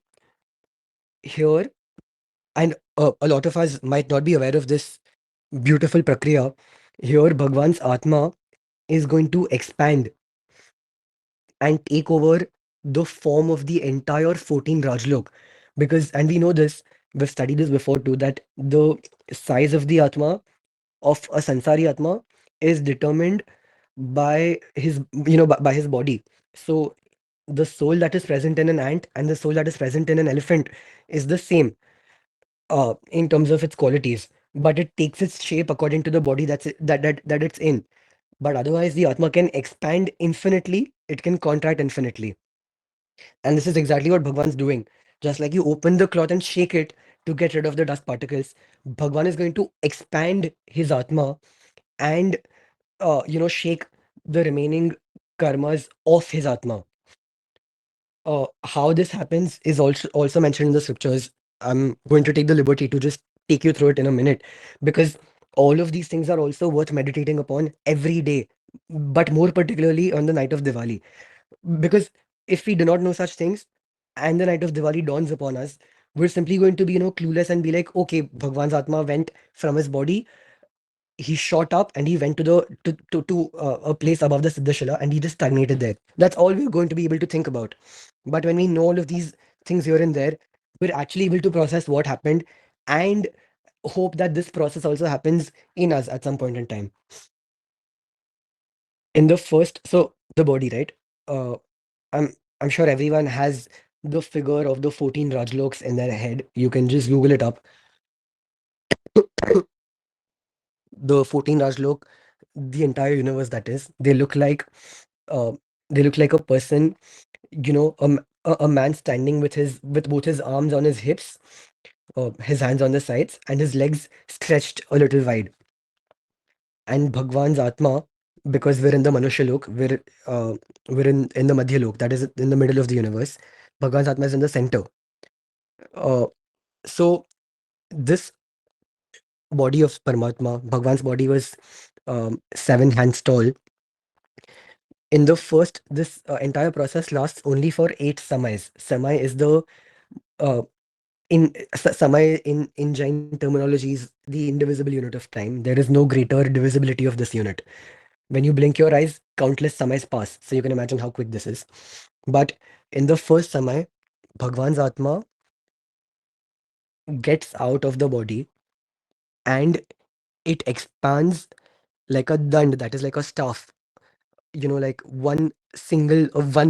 here, and a lot of us might not be aware of this beautiful prakriya. Here, Bhagwan's Atma is going to expand and take over the form of the entire 14 Rajlok. Because, and we know this, we've studied this before too, that the size of the Atma, of a Sansari Atma, is determined by his, by his body. So, the soul that is present in an ant and the soul that is present in an elephant is the same in terms of its qualities, but it takes its shape according to the body that it's in. But otherwise, the Atma can expand infinitely, it can contract infinitely. And this is exactly what Bhagwan's doing. Just like you open the cloth and shake it to get rid of the dust particles, Bhagwan is going to expand his Atma and, shake the remaining karmas of his Atma. How this happens is also mentioned in the scriptures. I'm going to take the liberty to just take you through it in a minute, because all of these things are also worth meditating upon every day, but more particularly on the night of Diwali. Because if we do not know such things and the night of Diwali dawns upon us, we're simply going to be, clueless and be like, okay, Bhagwan's Atma went from his body, he shot up and he went to a place above the Siddhashila and he just stagnated there. That's all we're going to be able to think about. But when we know all of these things here and there, we're actually able to process what happened and hope that this process also happens in us at some point in time. In the first, so the body, right? Uh, I'm I'm sure everyone has the figure of the 14 Rajloks in their head. You can just Google it up. The 14 Rajlok, the entire universe that is, uh, they look like a person, a man standing with both his arms on his hips, his hands on the sides, and his legs stretched a little wide. And Bhagwan's Atma, because we're in the Manusha Lok, we're in the Madhya Lok, that is in the middle of the universe. Bhagwan's Atma is in the center. Uh, so this body of Paramatma, Bhagwan's body was 7 hands tall. In the first, this entire process lasts only for 8 samais. Samai is the uh, samai in Jain terminology is the indivisible unit of time. There is no greater divisibility of this unit. When you blink your eyes, countless samais pass. So you can imagine how quick this is. But in the first samai, Bhagwan's Atma gets out of the body and it expands like a dand, that is like a staff. like one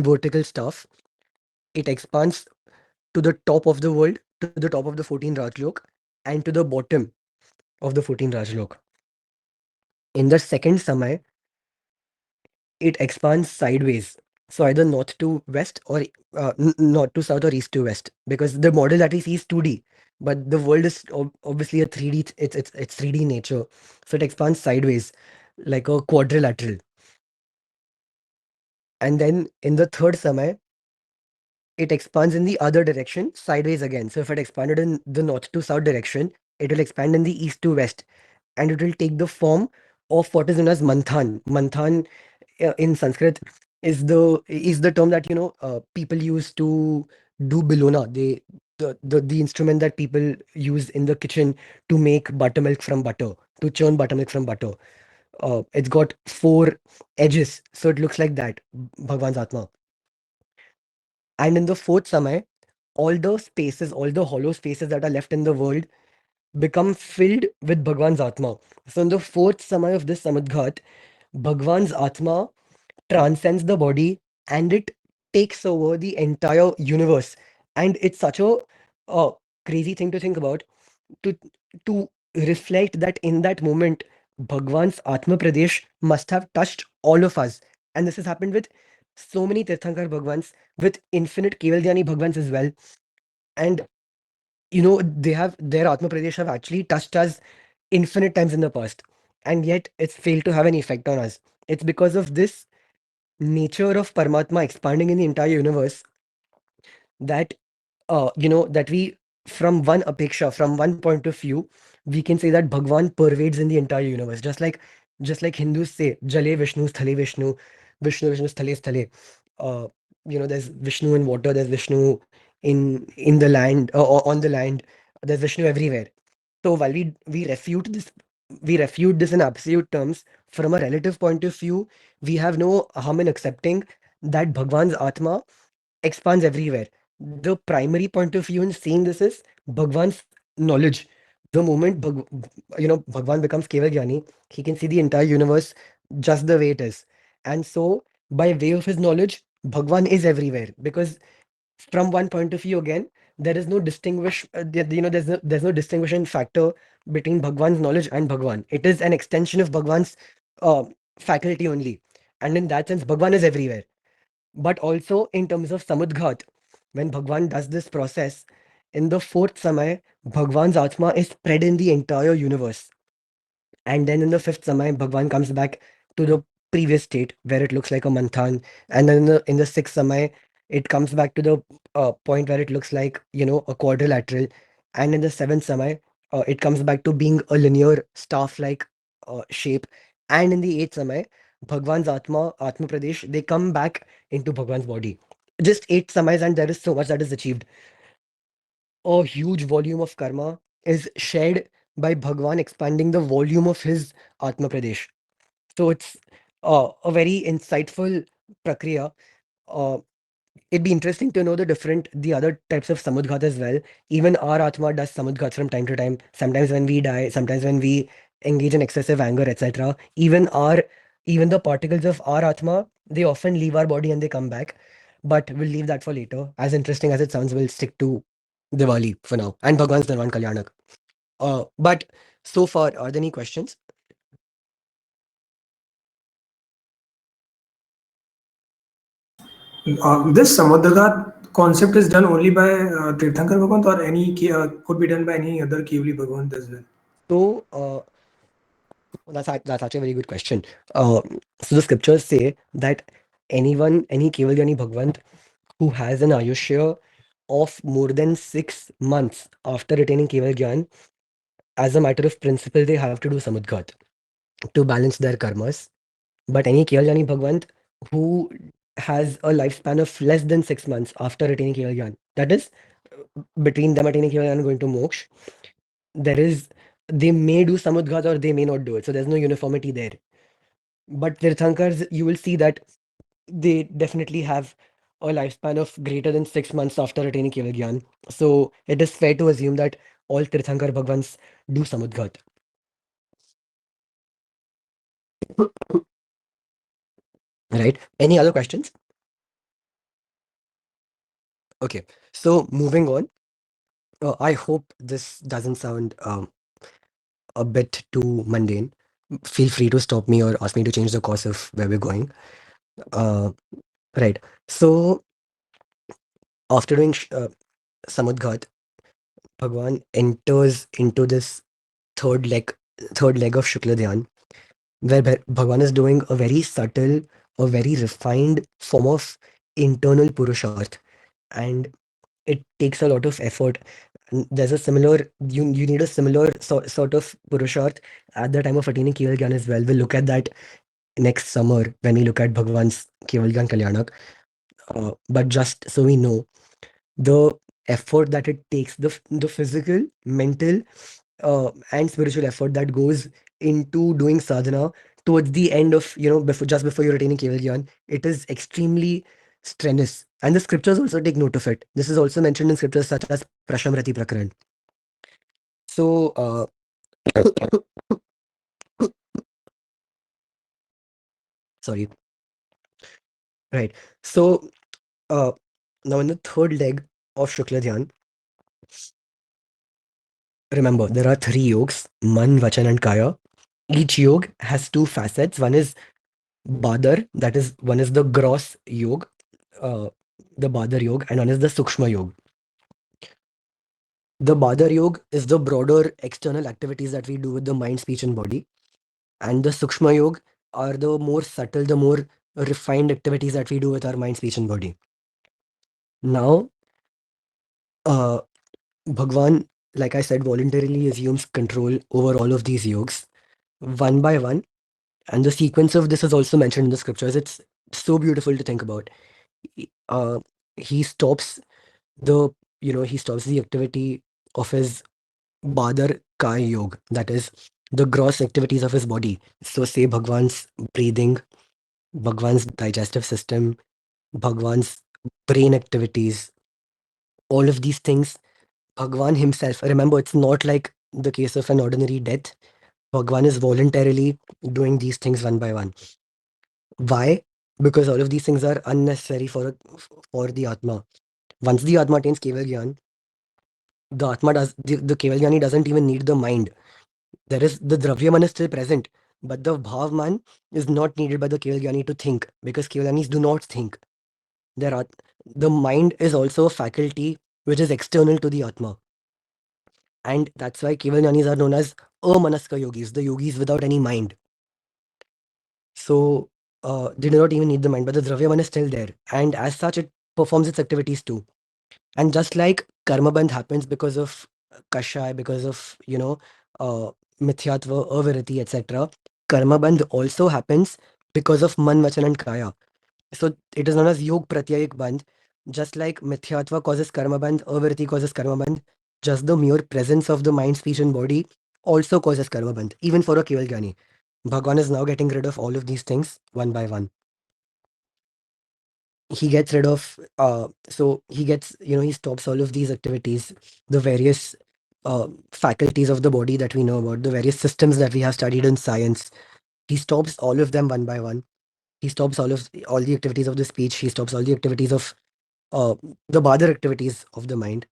vertical staff. It expands to the top of the world, to the top of the 14 Rajlok, and to the bottom of the 14 Rajlok. In the second Samay, it expands sideways. So either north to west or north to south or east to west. Because the model that we see is 2D, but the world is obviously a 3D. It's 3D nature, so it expands sideways like a quadrilateral. And then in the third Samay, it expands in the other direction, sideways again. So if it expanded in the north to south direction, it will expand in the east to west, and it will take the form of what is known as manthan. Manthan in Sanskrit is the term that people use to do bilona. The instrument that people use in the kitchen to make buttermilk from butter, to churn buttermilk from butter. It's got four edges, so it looks like that, Bhagwan's Atma. And in the fourth Samay, all the hollow spaces that are left in the world become filled with Bhagwan's Atma. So in the fourth Samay of this Samadghat, Bhagwan's Atma transcends the body and it takes over the entire universe. And it's such a uh, crazy thing to think about, to to reflect that in that moment, Bhagwan's Atma Pradesh must have touched all of us. And this has happened with so many Tirthankar Bhagwans, with infinite Kevalgyani Bhagwans as well. And they have their Atma Pradesh have actually touched us infinite times in the past. And yet it's failed to have any effect on us. It's because of this nature of Paramatma expanding in the entire universe that that we, from one apeksha, from one point of view, we can say that Bhagwan pervades in the entire universe. Just like Hindus say, Jale Vishnu, Sthale Vishnu, Vishnu Vishnu, Sthale Sthale. Uh, there's Vishnu in water, there's Vishnu in the land, or on the land, there's Vishnu everywhere. So while we refute this in absolute terms. From a relative point of view, we have no harm in accepting that Bhagwan's Atma expands everywhere. The primary point of view in seeing this is Bhagwan's knowledge. The moment Bhagwan becomes Keval Jnani, he can see the entire universe just the way it is. And so, by way of his knowledge, Bhagwan is everywhere, because from one point of view again, there is no there's no distinguishing factor between Bhagwan's knowledge and Bhagwan. It is an extension of Bhagwan's uh, faculty only. And in that sense, Bhagwan is everywhere. But also in terms of Samudghat, when Bhagwan does this process, in the fourth Samay, Bhagwan's Atma is spread in the entire universe. And then in the fifth Samay, Bhagwan comes back to the previous state where it looks like a Manthan. And then in the sixth Samay, it comes back to the point where it looks like, a quadrilateral. And in the seventh Samay, it comes back to being a linear staff-like shape. And in the eighth Samay, Bhagwan's Atma Pradesh, they come back into Bhagwan's body. Just eight Samays, and there is so much that is achieved. A huge volume of karma is shared by Bhagwan expanding the volume of his Atma Pradesh. So it's a very insightful prakriya. Uh, it'd be interesting to know the other types of samudghat as well. Even our Atma does samudghat from time to time. Sometimes when we die, sometimes when we engage in excessive anger, etc. Even the particles of our Atma, they often leave our body and they come back. But we'll leave that for later. As interesting as it sounds, we'll stick to Diwali for now. And Bhagwan's Nirvan Kalyanak. But so far, are there any questions? This Samudraghat concept is done only by Tirthankar Bhagwan, or could be done by any other Kevali Bhagwan as well. So that's actually a very good question. Uh, so the scriptures say that any Kevalyani Bhagwan who has an Ayushya of more than 6 months after attaining Keval Gyan, as a matter of principle, they have to do Samudghat to balance their karmas. But any Kevalyani Bhagwan who has a lifespan of less than 6 months after attaining Keval Gyan, that is, between them attaining Keval Gyan and going to Moksha, there is they may do Samudghat or they may not do it. So there's no uniformity there. But Tirthankars, you will see that they definitely have a lifespan of greater than 6 months after attaining Keval Gyan. So it is fair to assume that all Tirthankar Bhagwans do Samudghat. Right? Any other questions? Okay. So moving on. I hope this doesn't sound a bit too mundane. Feel free to stop me or ask me to change the course of where we're going. Uh, right. So after doing Samudghat, Bhagwan enters into this third leg, third leg of Shukla Dhyan, where Bhagwan is doing a very subtle, a very refined form of internal Purusharth, and it takes a lot of effort. There's a similar, you need a similar sort of Purusharth at the time of attaining Keval Gyan as well. We'll look at that next summer when we look at Bhagwan's Keval Gyan Kalyanak. But just so we know, the effort that it takes, the physical, mental, and spiritual effort that goes into doing sadhana towards the end of, just before you're attaining Keval Gyan, it is extremely strenuous. And the scriptures also take note of it. This is also mentioned in scriptures such as Prashamrati Prakaran. So, sorry, right. So, uh, now in the third leg of Shukla Dhyan, remember there are three yogs: Man, Vachan, and Kaya. Each yog has two facets. One is Badar, that is, one is the gross yog, uh, the Badar yog, and one is the Sukshma yog. The Badar yog is the broader external activities that we do with the mind, speech, and body, and the Sukshma yog are the more subtle, the more refined activities that we do with our mind, speech, and body. Now, uh, Bhagwan, like I said, voluntarily assumes control over all of these yogs one by one. And the sequence of this is also mentioned in the scriptures. It's so beautiful to think about. Uh, he stops the, he stops the activity of his Badar Kaya Yoga, that is the gross activities of his body. So say Bhagwan's breathing, Bhagwan's digestive system, Bhagwan's brain activities, all of these things, Bhagwan himself, remember, it's not like the case of an ordinary death. Bhagwan is voluntarily doing these things one by one. Why? Because all of these things are unnecessary for the Atma. Once the Atma attains Keval Gyan, the Keval Jnani doesn't even need the mind. There is the Dravyaman is still present, but the Bhavman is not needed by the Keval Jnani to think, because Keval Jnanis do not think. There are the mind is also a faculty which is external to the Atma. And that's why Keval Jnanis are known as Amanaska yogis, the yogis without any mind. So they do not even need the mind, but the Dravyaman is still there. And as such, it performs its activities too. And just like karma bandh happens because of kashay, because of, uh, mithyatva, avirati, etc., karma bandh also happens because of man, vachan, and kaya. So it is known as yog pratyayik bandh. Just like mithyatva causes karma bandh, avirati causes karma bandh, just the mere presence of the mind, speech, and body also causes karma bandh, even for a Keval Jnani. Bhagwan is now getting rid of all of these things one by one. He gets rid of so he gets, he stops all of these activities, the various faculties of the body that we know about, the various systems that we have studied in science. He stops all of them one by one. He stops all the activities of the speech. He stops all the activities of uh, the other activities of the mind,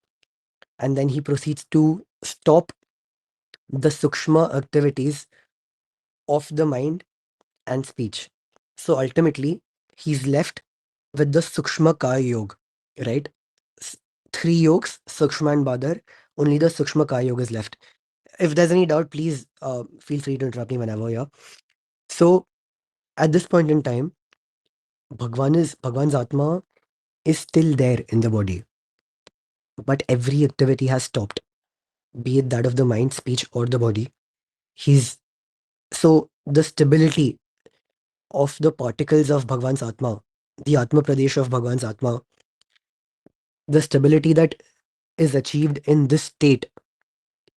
and then he proceeds to stop the sukshma activities of the mind and speech. So ultimately, he's left with the Sukshma Kaya Yoga, right? S- Three yogas, Sukshma and Badar. Only the Sukshma Kaya Yoga is left. If there's any doubt, please feel free to interrupt me whenever, yeah. So at this point in time, Bhagwan's Atma is still there in the body, but every activity has stopped, be it that of the mind, speech, or the body. He's so the stability of the particles of Bhagwan's Atma, the Atma Pradesh of Bhagwan's Atma, the stability that is achieved in this state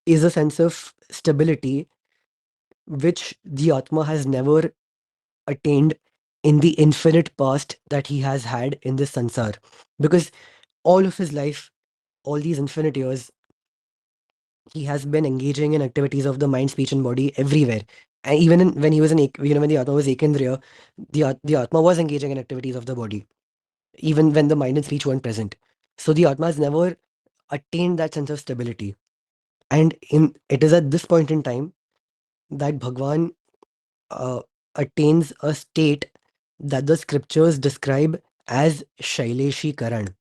is a sense of stability which the Atma has never attained in the infinite past that he has had in this sansar. Because all of his life, all these infinite years, he has been engaging in activities of the mind, speech, and body everywhere. And even when he was when the Atma was Ekendriya, the Atma was engaging in activities of the body, even when the mind and speech weren't present. So the Atma has never attained that sense of stability. And it is at this point in time that Bhagwan uh, attains a state that the scriptures describe as Shaileshi Karan.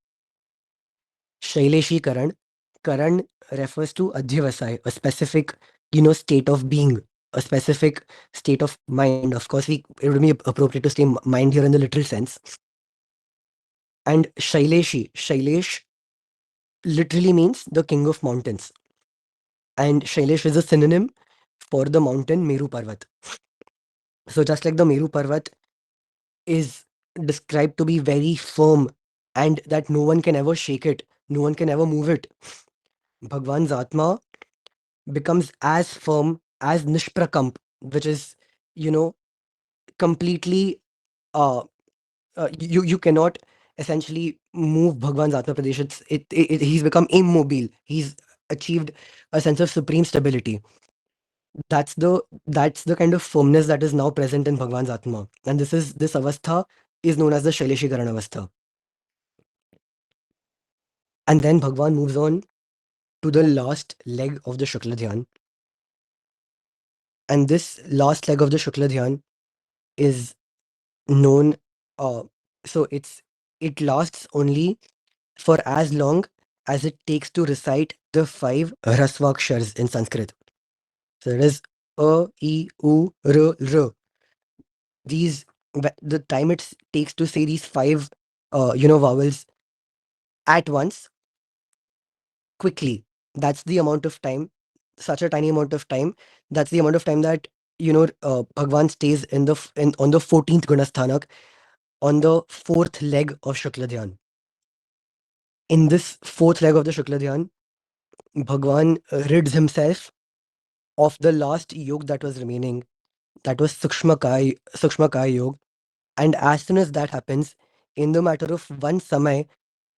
Shaileshi Karan. Karan refers to Adhyavasai, a specific, state of being, a specific state of mind. Of course, it would be appropriate to say mind here in the literal sense. And Shailesh literally means the king of mountains. And Shailesh is a synonym for the mountain Meru Parvat. So just like the Meru Parvat is described to be very firm and that no one can ever shake it, no one can ever move it, Bhagwan's Atma becomes as firm as Nishprakamp, which is, you know, completely, uh, you cannot essentially move Bhagwan's Atma Pradesh. He's become immobile. He's achieved a sense of supreme stability. That's the kind of firmness that is now present in Bhagwan's Atma. And this avastha is known as the Shaileshikaran avastha. And then Bhagwan moves on to the last leg of the Shukla Dhyan. And this last leg of the Shukla Dhyan is known, uh, so it lasts only for as long as it takes to recite the five Rasvakshars in Sanskrit. So it is A, I, U, R, R. The time it takes to say these five, vowels at once, quickly. That's the amount of time, such a tiny amount of time. That's the amount of time that Bhagwan stays on the 14th Gunasthanak, on the fourth leg of Shukla Dhyan. In this fourth leg of the Shukla Dhyan, Bhagwan rids himself of the last yog that was remaining. That was Sukshma Kai Yog. And as soon as that happens, in the matter of one samay,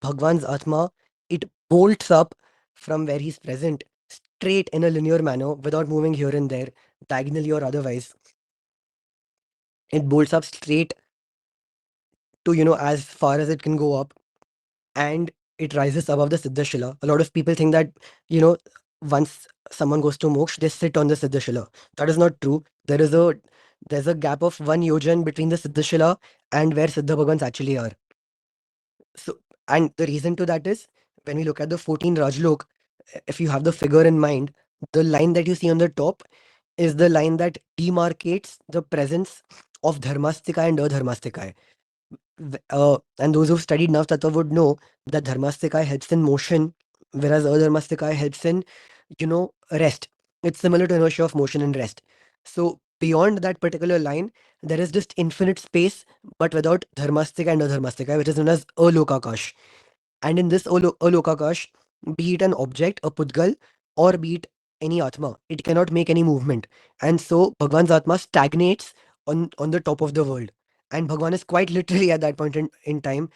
Bhagwan's Atma, it bolts up from where he's present, straight in a linear manner, without moving here and there, diagonally or otherwise. It bolts up straight to, as far as it can go up, and it rises above the Siddhashila. A lot of people think that, you know, once someone goes to moksha, they sit on the Siddhashila. That is not true. There's a gap of 1 yojan between the Siddhashila and where Siddha Bhagwans actually are. So, and the reason to that is, when we look at the 14 Rajlok, if you have the figure in mind, the line that you see on the top is the line that demarcates the presence of Dharmastika and Adharmastika. And those who've studied Nav Tattva would know that Dharmastika helps in motion, whereas Adharmastika helps in, rest. It's similar to inertia of motion and rest. So beyond that particular line, there is just infinite space, but without Dharmastika and Adharmastika, which is known as Alokakash. And in this Alokakash, be it an object, a Pudgal, or be it any Atma, it cannot make any movement. And so Bhagwan's Atma stagnates on the top of the world. And Bhagwan is quite literally at that point in time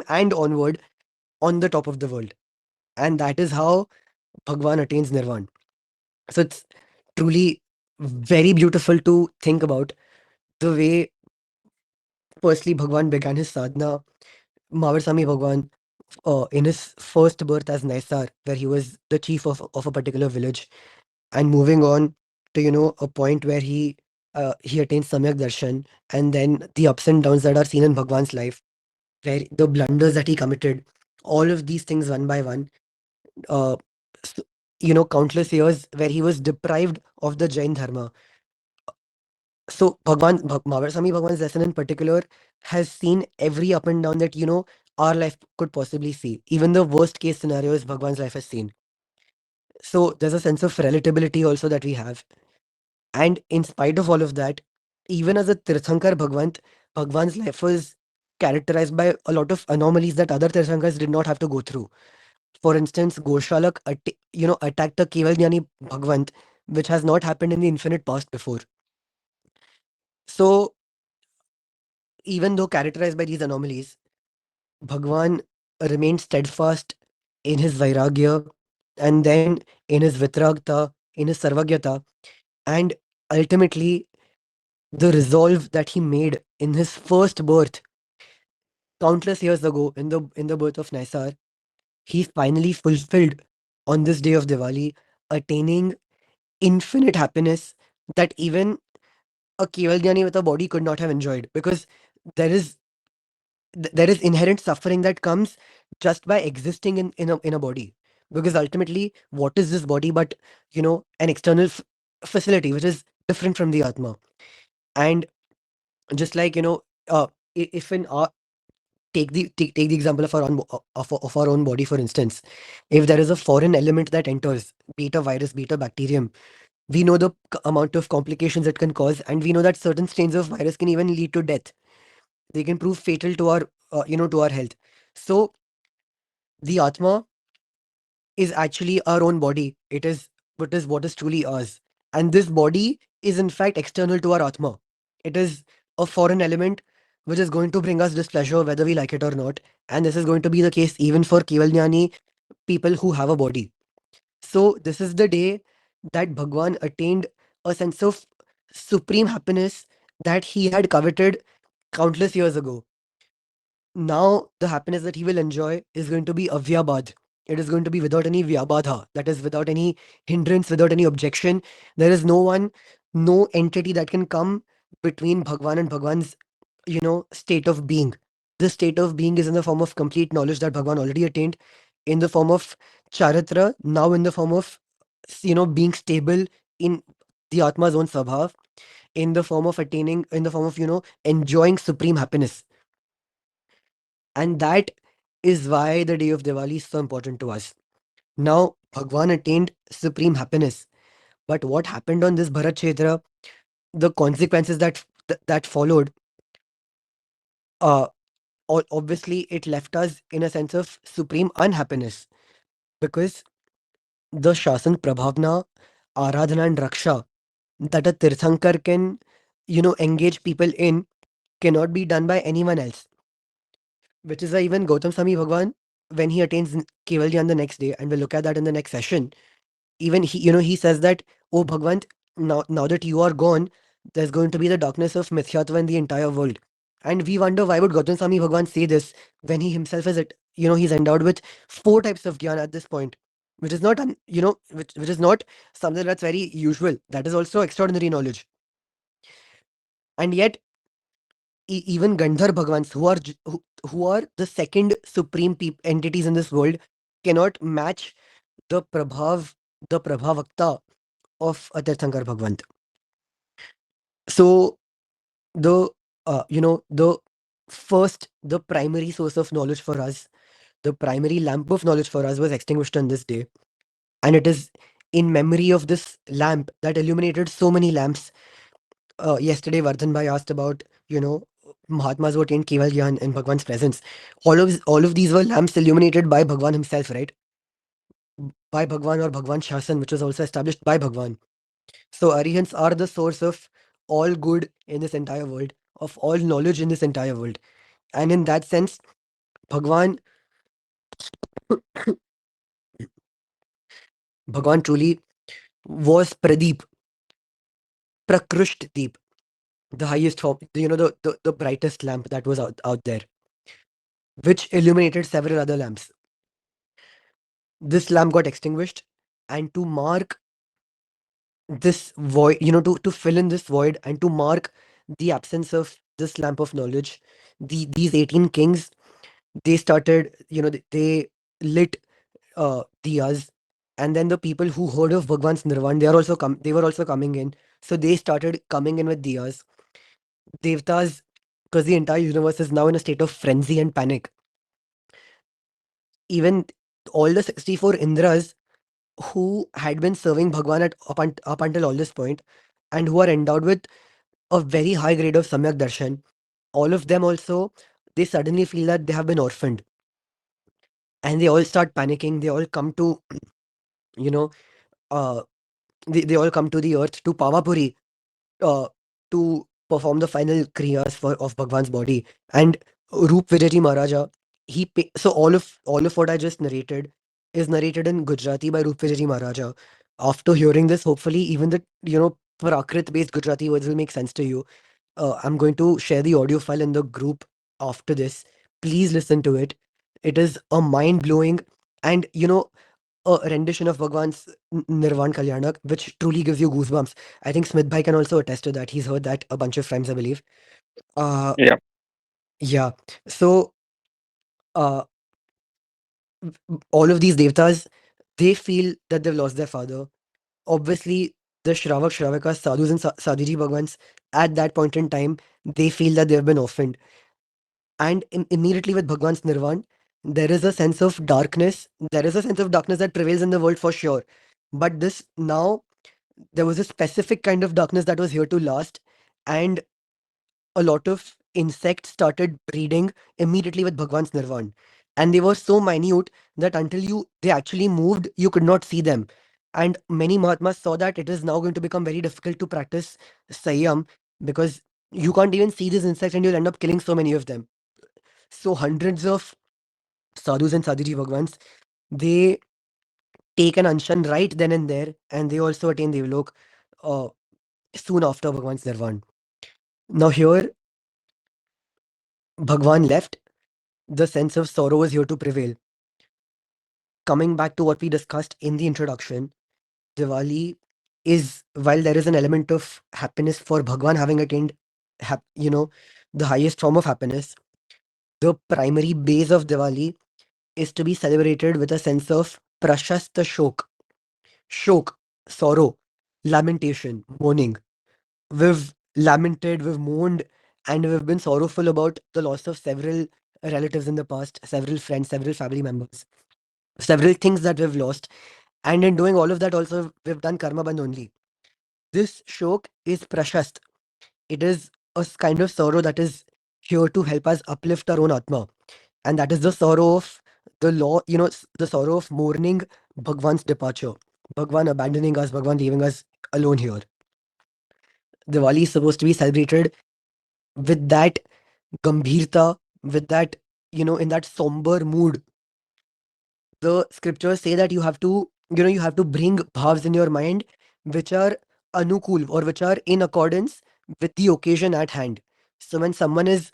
and onward, on the top of the world. And that is how Bhagwan attains Nirvana. So it's truly very beautiful to think about the way, firstly, Bhagwan began his sadhana. Maharsami Bhagwan, in his first birth as Naisar, where he was the chief of a particular village, and moving on to, a point where he attains Samyak Darshan, and then the ups and downs that are seen in Bhagwan's life, where the blunders that he committed, all of these things one by one, uh, s- countless years where he was deprived of the Jain Dharma. So Maharsami Bhagwan's lesson in particular has seen every up and down that, our life could possibly see. Even the worst case scenarios Bhagwan's life has seen. So there's a sense of relatability also that we have. And in spite of all of that, even as a Tirthankar Bhagwan's life was characterized by a lot of anomalies that other Tirthankars did not have to go through. For instance, Goshalak, attacked the Keval Jnani Bhagwant, which has not happened in the infinite past before. So even though characterized by these anomalies, Bhagwan remained steadfast in his Vairagya, and then in his Vitragta, in his Sarvagyata. And ultimately, the resolve that he made in his first birth, countless years ago, in the birth of Naisar, he finally fulfilled on this day of Diwali, attaining infinite happiness that even a Keval Jnani with a body could not have enjoyed, because there is there is inherent suffering that comes just by existing in a body. Because ultimately, what is this body but, an external facility which is different from the Atma? And just like, if in our take the example of our own of our own body, for instance, if there is a foreign element that enters, be it a virus, be it a bacterium, we know the amount of complications it can cause, and we know that certain strains of virus can even lead to death. They can prove fatal to our to our health. So the Atma is actually our own body. It is what is truly ours. And this body is in fact external to our Atma. It is a foreign element which is going to bring us displeasure whether we like it or not. And this is going to be the case even for Kevaljnani people who have a body. So this is the day that Bhagwan attained a sense of supreme happiness that he had coveted countless years ago. Now the happiness that he will enjoy is going to be avyabad. It is going to be without any vyabadha, that is without any hindrance, without any objection. There is no one, no entity that can come between Bhagwan and Bhagwan's, state of being. This state of being is in the form of complete knowledge that Bhagwan already attained, in the form of charitra, now in the form of, being stable in the Atma's own svabhav, in the form of attaining, in the form of, enjoying supreme happiness. And that is why the day of Diwali is so important to us. Now, Bhagwan attained supreme happiness. But what happened on this Bharat Kshetra, the consequences that followed, uh, obviously, it left us in a sense of supreme unhappiness. Because the Shasan Prabhavna, Aradhana, and Raksha that a Tirthankar can, engage people in cannot be done by anyone else. Which is why even Gautam Swami Bhagwan, when he attains Kevaljan the next day, and we'll look at that in the next session, even he says that, oh Bhagwan, now that you are gone, there's going to be the darkness of Mithyatva in the entire world. And we wonder why would Gautam Swami Bhagwan say this when he himself is, he's endowed with four types of jnana at this point, which is not, which is not something that's very usual. That is also extraordinary knowledge. And yet, even Gandhar Bhagwans, who are the second supreme entities in this world, cannot match the prabhavakta of a Tirthankar Bhagwant. So the the the primary source of knowledge for us, the primary lamp of knowledge for us was extinguished on this day, and it is in memory of this lamp that illuminated so many lamps. Yesterday, Vardhan Bhai asked about, Mahatmas who attained Keval Gyan in Bhagwan's presence. All of these were lamps illuminated by Bhagwan himself, right? By Bhagwan, or Bhagwan Shasan, which was also established by Bhagwan. So Arihants are the source of all good in this entire world, of all knowledge in this entire world. And in that sense, Bhagwan, Bhagwan truly was Pradeep, Prakrushт Deep, the highest form, the brightest lamp that was out there, which illuminated several other lamps. This lamp got extinguished, and to mark this void, to fill in this void, and to mark the absence of this lamp of knowledge, these 18 kings, they started, they lit diyas, and then the people who heard of Bhagwan's Nirvan, they were also coming in. So they started coming in with diyas. Devtas, because the entire universe is now in a state of frenzy and panic. Even all the 64 Indras who had been serving Bhagwan up until all this point, and who are endowed with a very high grade of Samyak Darshan, all of them also, they suddenly feel that they have been orphaned. And they all start panicking. They all come to, you know, uh, they all come to the earth, to Pavapuri, uh, to perform the final kriyas of Bhagwan's body. And Roop Vijayji Maharaja, so all of what I just narrated is narrated in Gujarati by Roop Vijayji Maharaja. After hearing this, hopefully even the Prakrit based Gujarati words will make sense to you. I'm going to share the audio file in the group after this. Please listen to it. It is a mind blowing and, a rendition of Bhagwan's Nirvan Kalyanak, which truly gives you goosebumps. I think Smith Bhai can also attest to that. He's heard that a bunch of times, I believe. Uh, Yeah. yeah. So, uh, all of these devtas, they feel that they've lost their father. Obviously, the Shravak, Shravakas, Sadhus, and Sadhiji Bhagwans, at that point in time, they feel that they've been orphaned. And immediately with Bhagwan's Nirvan, there is a sense of darkness. There is a sense of darkness that prevails in the world for sure. But this now, there was a specific kind of darkness that was here to last. And a lot of insects started breeding immediately with Bhagwan's Nirvan. And they were so minute that until they actually moved, you could not see them. And many Mahatmas saw that it is now going to become very difficult to practice Sanyam because you can't even see these insects and you'll end up killing so many of them. So hundreds of sadhus and sadhiji Bhagwans, they take an anshan right then and there, and they also attain Devlok uh, soon after Bhagwan's Nirvan. Now here, Bhagwan left, the sense of sorrow is here to prevail. Coming back to what we discussed in the introduction, Diwali is, while there is an element of happiness for Bhagwan having attained, the highest form of happiness, the primary base of Diwali is to be celebrated with a sense of prashasta shok. Shok, sorrow, lamentation, mourning. We've lamented, we've mourned, and we've been sorrowful about the loss of several relatives in the past, several friends, several family members, several things that we've lost. And in doing all of that, also, we've done karma bandh only. This shok is prashast. It is kind of sorrow that is here to help us uplift our own atma. And that is the sorrow of the sorrow of mourning Bhagwan's departure. Bhagwan abandoning us, Bhagwan leaving us alone here. Diwali is supposed to be celebrated with that gambhirta, with that, in that somber mood. The scriptures say that you have to bring bhavs in your mind which are anukul or which are in accordance with the occasion at hand. So when someone is,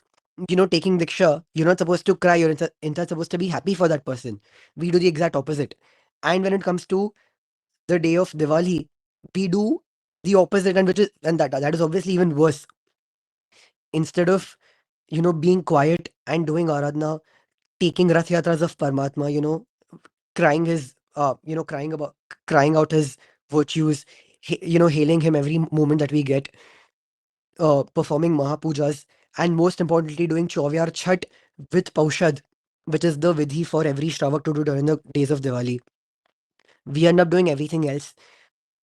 taking diksha, you're not supposed to cry, you're instead supposed to be happy for that person. We do the exact opposite. And when it comes to the day of Diwali, we do the opposite, and that is obviously even worse. Instead of, being quiet and doing aradhana, taking Rath Yatras of Paramatma, crying his crying out his virtues, hailing him every moment that we get, performing mahapujas, and most importantly doing Chovyar Chhat with Paushad, which is the vidhi for every Shravak to do during the days of Diwali. We end up doing everything else.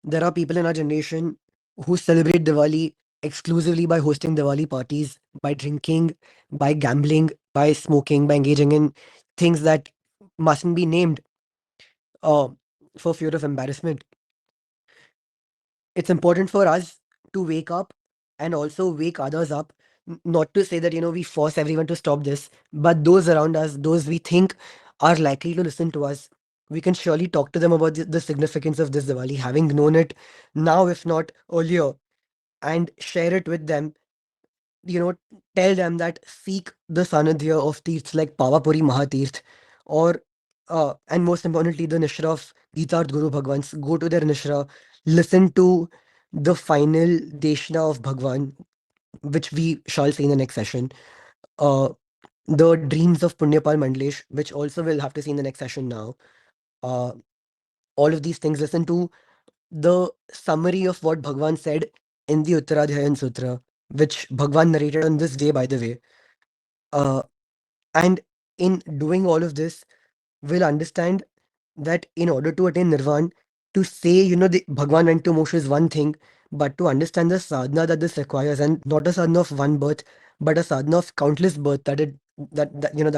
There are people in our generation who celebrate Diwali exclusively by hosting Diwali parties, by drinking, by gambling, by smoking, by engaging in things that mustn't be named, uh, for fear of embarrassment. It's important for us to wake up and also wake others up. Not to say that, we force everyone to stop this, but those around us, those we think are likely to listen to us, we can surely talk to them about the significance of this Diwali, having known it now, if not earlier, and share it with them. you know, Tell them that seek the Sanadhya of Tirths like Pavapuri Mahatirth, or, and most importantly, the Nishra of Geetart Guru Bhagwans. Go to their Nishra, listen to the final Deshna of Bhagwan, which we shall see in the next session. Uh, the Dreams of Punyapal Mandlesh, which also we'll have to see in the next session now. Uh, all of these things, listen to the summary of what Bhagwan said in the Uttaradhyayan Sutra, which Bhagwan narrated on this day, by the way. Uh, and in doing all of this, we'll understand that in order to attain Nirvan, to say, the Bhagwan went to Moshe is one thing, but to understand the sadhana that this requires, and not a sadhana of one birth, but a sadhana of countless birth that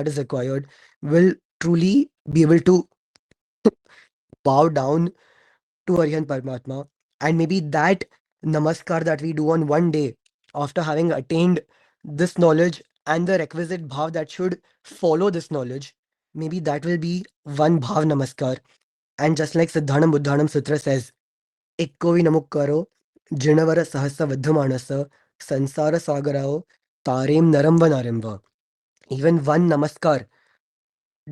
is required, will truly be able to bow down to Aryan Paramatma. And maybe that namaskar that we do on one day after having attained this knowledge and the requisite bhav that should follow this knowledge, maybe that will be one bhav namaskar. And just like Siddhanam Buddhanam Sutra says, Ikko vi namuk karo, जिणवर सहस्र विद्यमानस संसार सागराओ तारेम naram va narim va. Even one namaskar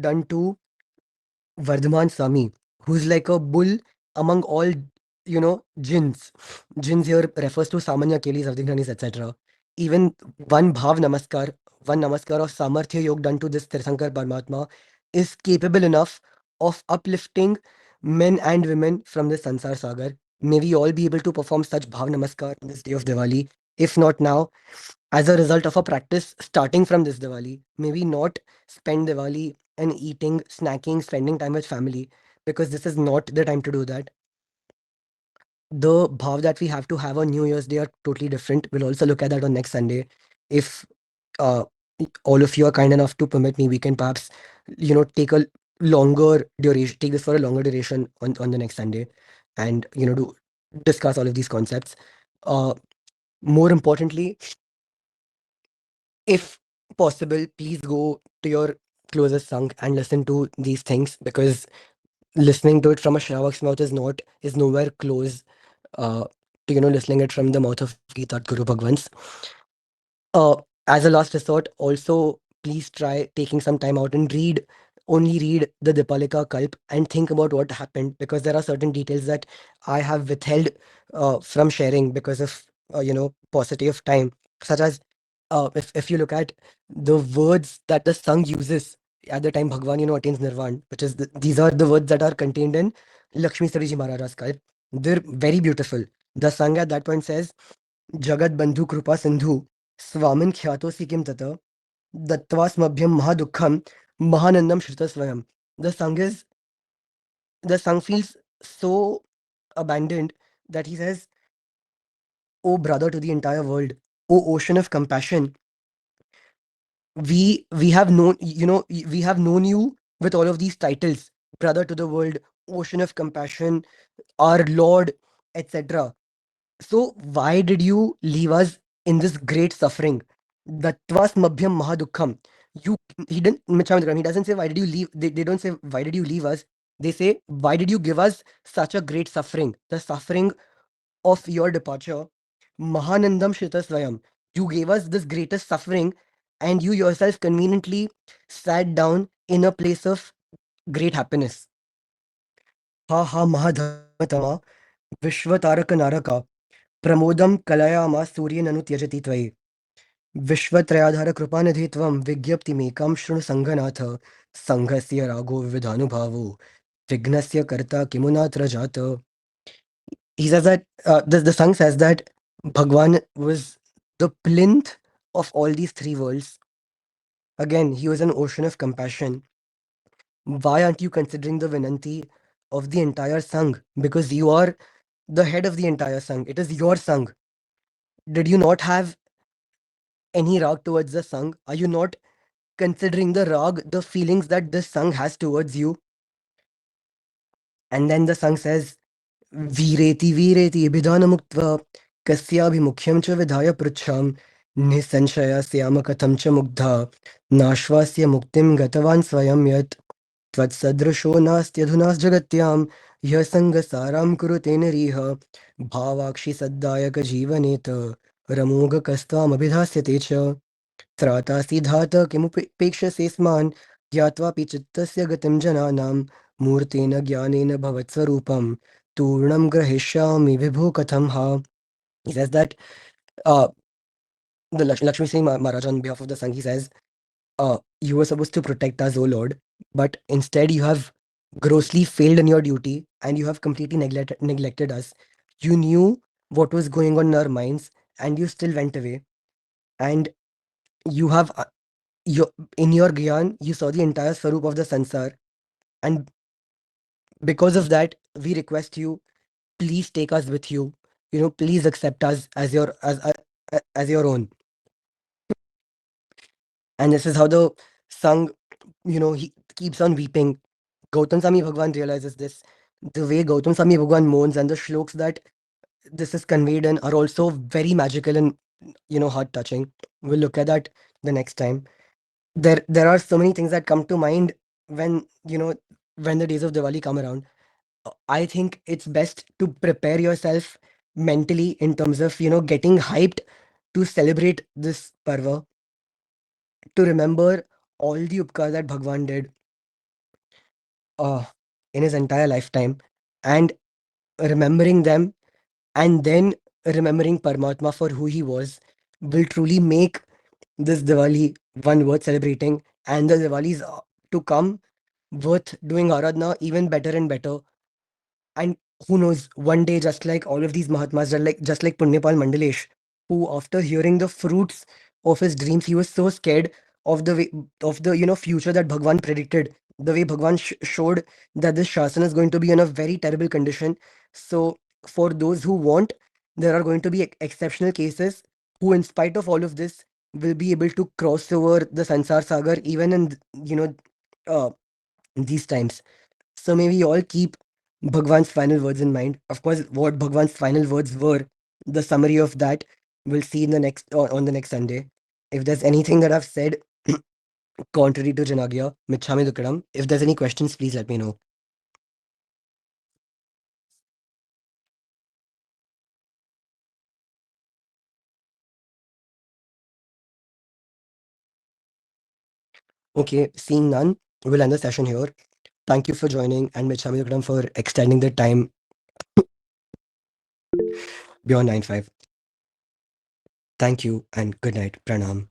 done to Vardhaman Swami, who's like a bull among all, jinns. Jinns here refers to Samanya Kelis, Avdhinanis, etc. Even one namaskar of Samarthya Yog done to this Tirthankar Paramatma is capable enough of uplifting men and women from the Sansar Sagar. May we all be able to perform such Bhav Namaskar on this day of Diwali. If not now, as a result of a practice starting from this Diwali, may we not spend Diwali and eating, snacking, spending time with family, because this is not the time to do that. The bhav that we have to have on New Year's Day are totally different. We'll also look at that on next Sunday. If uh, all of you are kind enough to permit me, we can perhaps, take a longer duration, take this for a longer duration on the next Sunday, and to discuss all of these concepts. Uh, More importantly, if possible, please go to your closest sangh and listen to these things, because listening to it from a Shravak's mouth is nowhere close to listening it from the mouth of Geeta Guru Bhagwan's. Uh, as a last resort, also please try taking some time out and only read the Dipalika Kalp and think about what happened, because there are certain details that I have withheld from sharing because of paucity of time, such as if you look at the words that the Sangh uses at the time Bhagwan attains Nirvan, which is these are the words that are contained in Lakshmi Sariji Maharaja's Kalp. They're very beautiful. The Sangh at that point says, Jagat Bandhu Krupa Sindhu Swamin Khyatosi Kim Tata Dattvasmabhyam Mahadukham Mahanandam Shritasvayam. The Sangh is the Sangh feels so abandoned that he says, "O brother to the entire world, O ocean of compassion, we have known we have known you with all of these titles, brother to the world, ocean of compassion, our Lord, etc. So why did you leave us in this great suffering? Dattvas mabhyam mahadukham. You he didn't Michandram, he doesn't say why did you leave. They don't say why did you leave us. They say why did you give us such a great suffering? The suffering of your departure. Mahanandam Shitasvayam. You gave us this greatest suffering, and you yourself conveniently sat down in a place of great happiness. Ha ha mahadharmatama Vishwataraka Naraka Pramodam Kalayama Suryananu Tyajati Tvai. विश्वत्रयाधार कृपानिधि त्वं विज्ञप्तिमेकां शृणु सङ्गनाथ सङ्घस्य रागो विविधानुभावो विघ्नस्य कर्ता किमुनात्र जात. He says that the song says that Bhagwan was the plinth of all these three worlds. Again, he was an ocean of compassion. Why aren't you considering the Vinanti of the entire Sangh? Because you are the head of the entire Sangh. It is your Sangh. Did you not have any rag towards the Sangh? Are you not considering the rag, the feelings that this Sangh has towards you? And then the Sangh says, वीरेति वीरेति अभिधानमुक्त्वा कस्याभिमुख्यं च विधाय पृच्छां निःसंशया स्याम कथं च मुग्धा नाश्वास्य मुक्तिं गतवान् स्वयं यत् त्वत्सदृशो नास्त्यधुना जगत्यां ह्यः सङ्गसारां कुरुते नरीह भावाक्षि सद्दायकजीवनेत रमोघकस्त्वामभिधास्यते च त्रातासि धात किमुपेक्षसे स्मान् ज्ञात्वापि चित्तस्य गतिं जनानां मूर्तेन ज्ञानेन भवत्स्वरूपं तूर्णं ग्रहीष्यामि विभो कथं हा. He says that uh, the Lakshmi Singh Maharaj on behalf of the Sangh, he says, you were supposed to protect us, O Lord, but instead you have grossly failed in your duty and you have completely neglected us. You knew what was going on in our minds and you still went away. And you have your in your Gyan, you saw the entire Swarup of the Sansar, and because of that, we request you, please take us with you. Please accept us as as your own. And this is how the Sangh, he keeps on weeping. Gautam Sami Bhagwan realizes this. The way Gautam Sami Bhagwan moans and the shloks that this is conveyed in are also very magical and heart touching. We'll look at that the next time. There are so many things that come to mind when when the days of Diwali come around. I think it's best to prepare yourself mentally in terms of, getting hyped to celebrate this parva, to remember all the upkar that Bhagwan did uh, in his entire lifetime, and remembering them, and then remembering Paramatma for who he was, will truly make this Diwali one worth celebrating, and the Diwalis to come worth doing Aradhna even better and better. And who knows, one day, just like all of these Mahatmas, just like Punyapal Mandalesh, who after hearing the fruits of his dreams, he was so scared of the way, of the future that Bhagwan predicted. The way Bhagwan showed that this Shasan is going to be in a very terrible condition. So for those who want, there are going to be exceptional cases who, in spite of all of this, will be able to cross over the Sansar Sagar even in uh, these times. So may we all keep Bhagwan's final words in mind. Of course, what Bhagwan's final words were, the summary of that, we'll see in the next on the next Sunday. If there's anything that I've said contrary to Janagya, Michhami Dukadam. If there's any questions, please let me know. Okay, seeing none, we'll end the session here. Thank you for joining, and Michhami Dukadam for extending the time beyond 9:05. Thank you and good night. Pranam.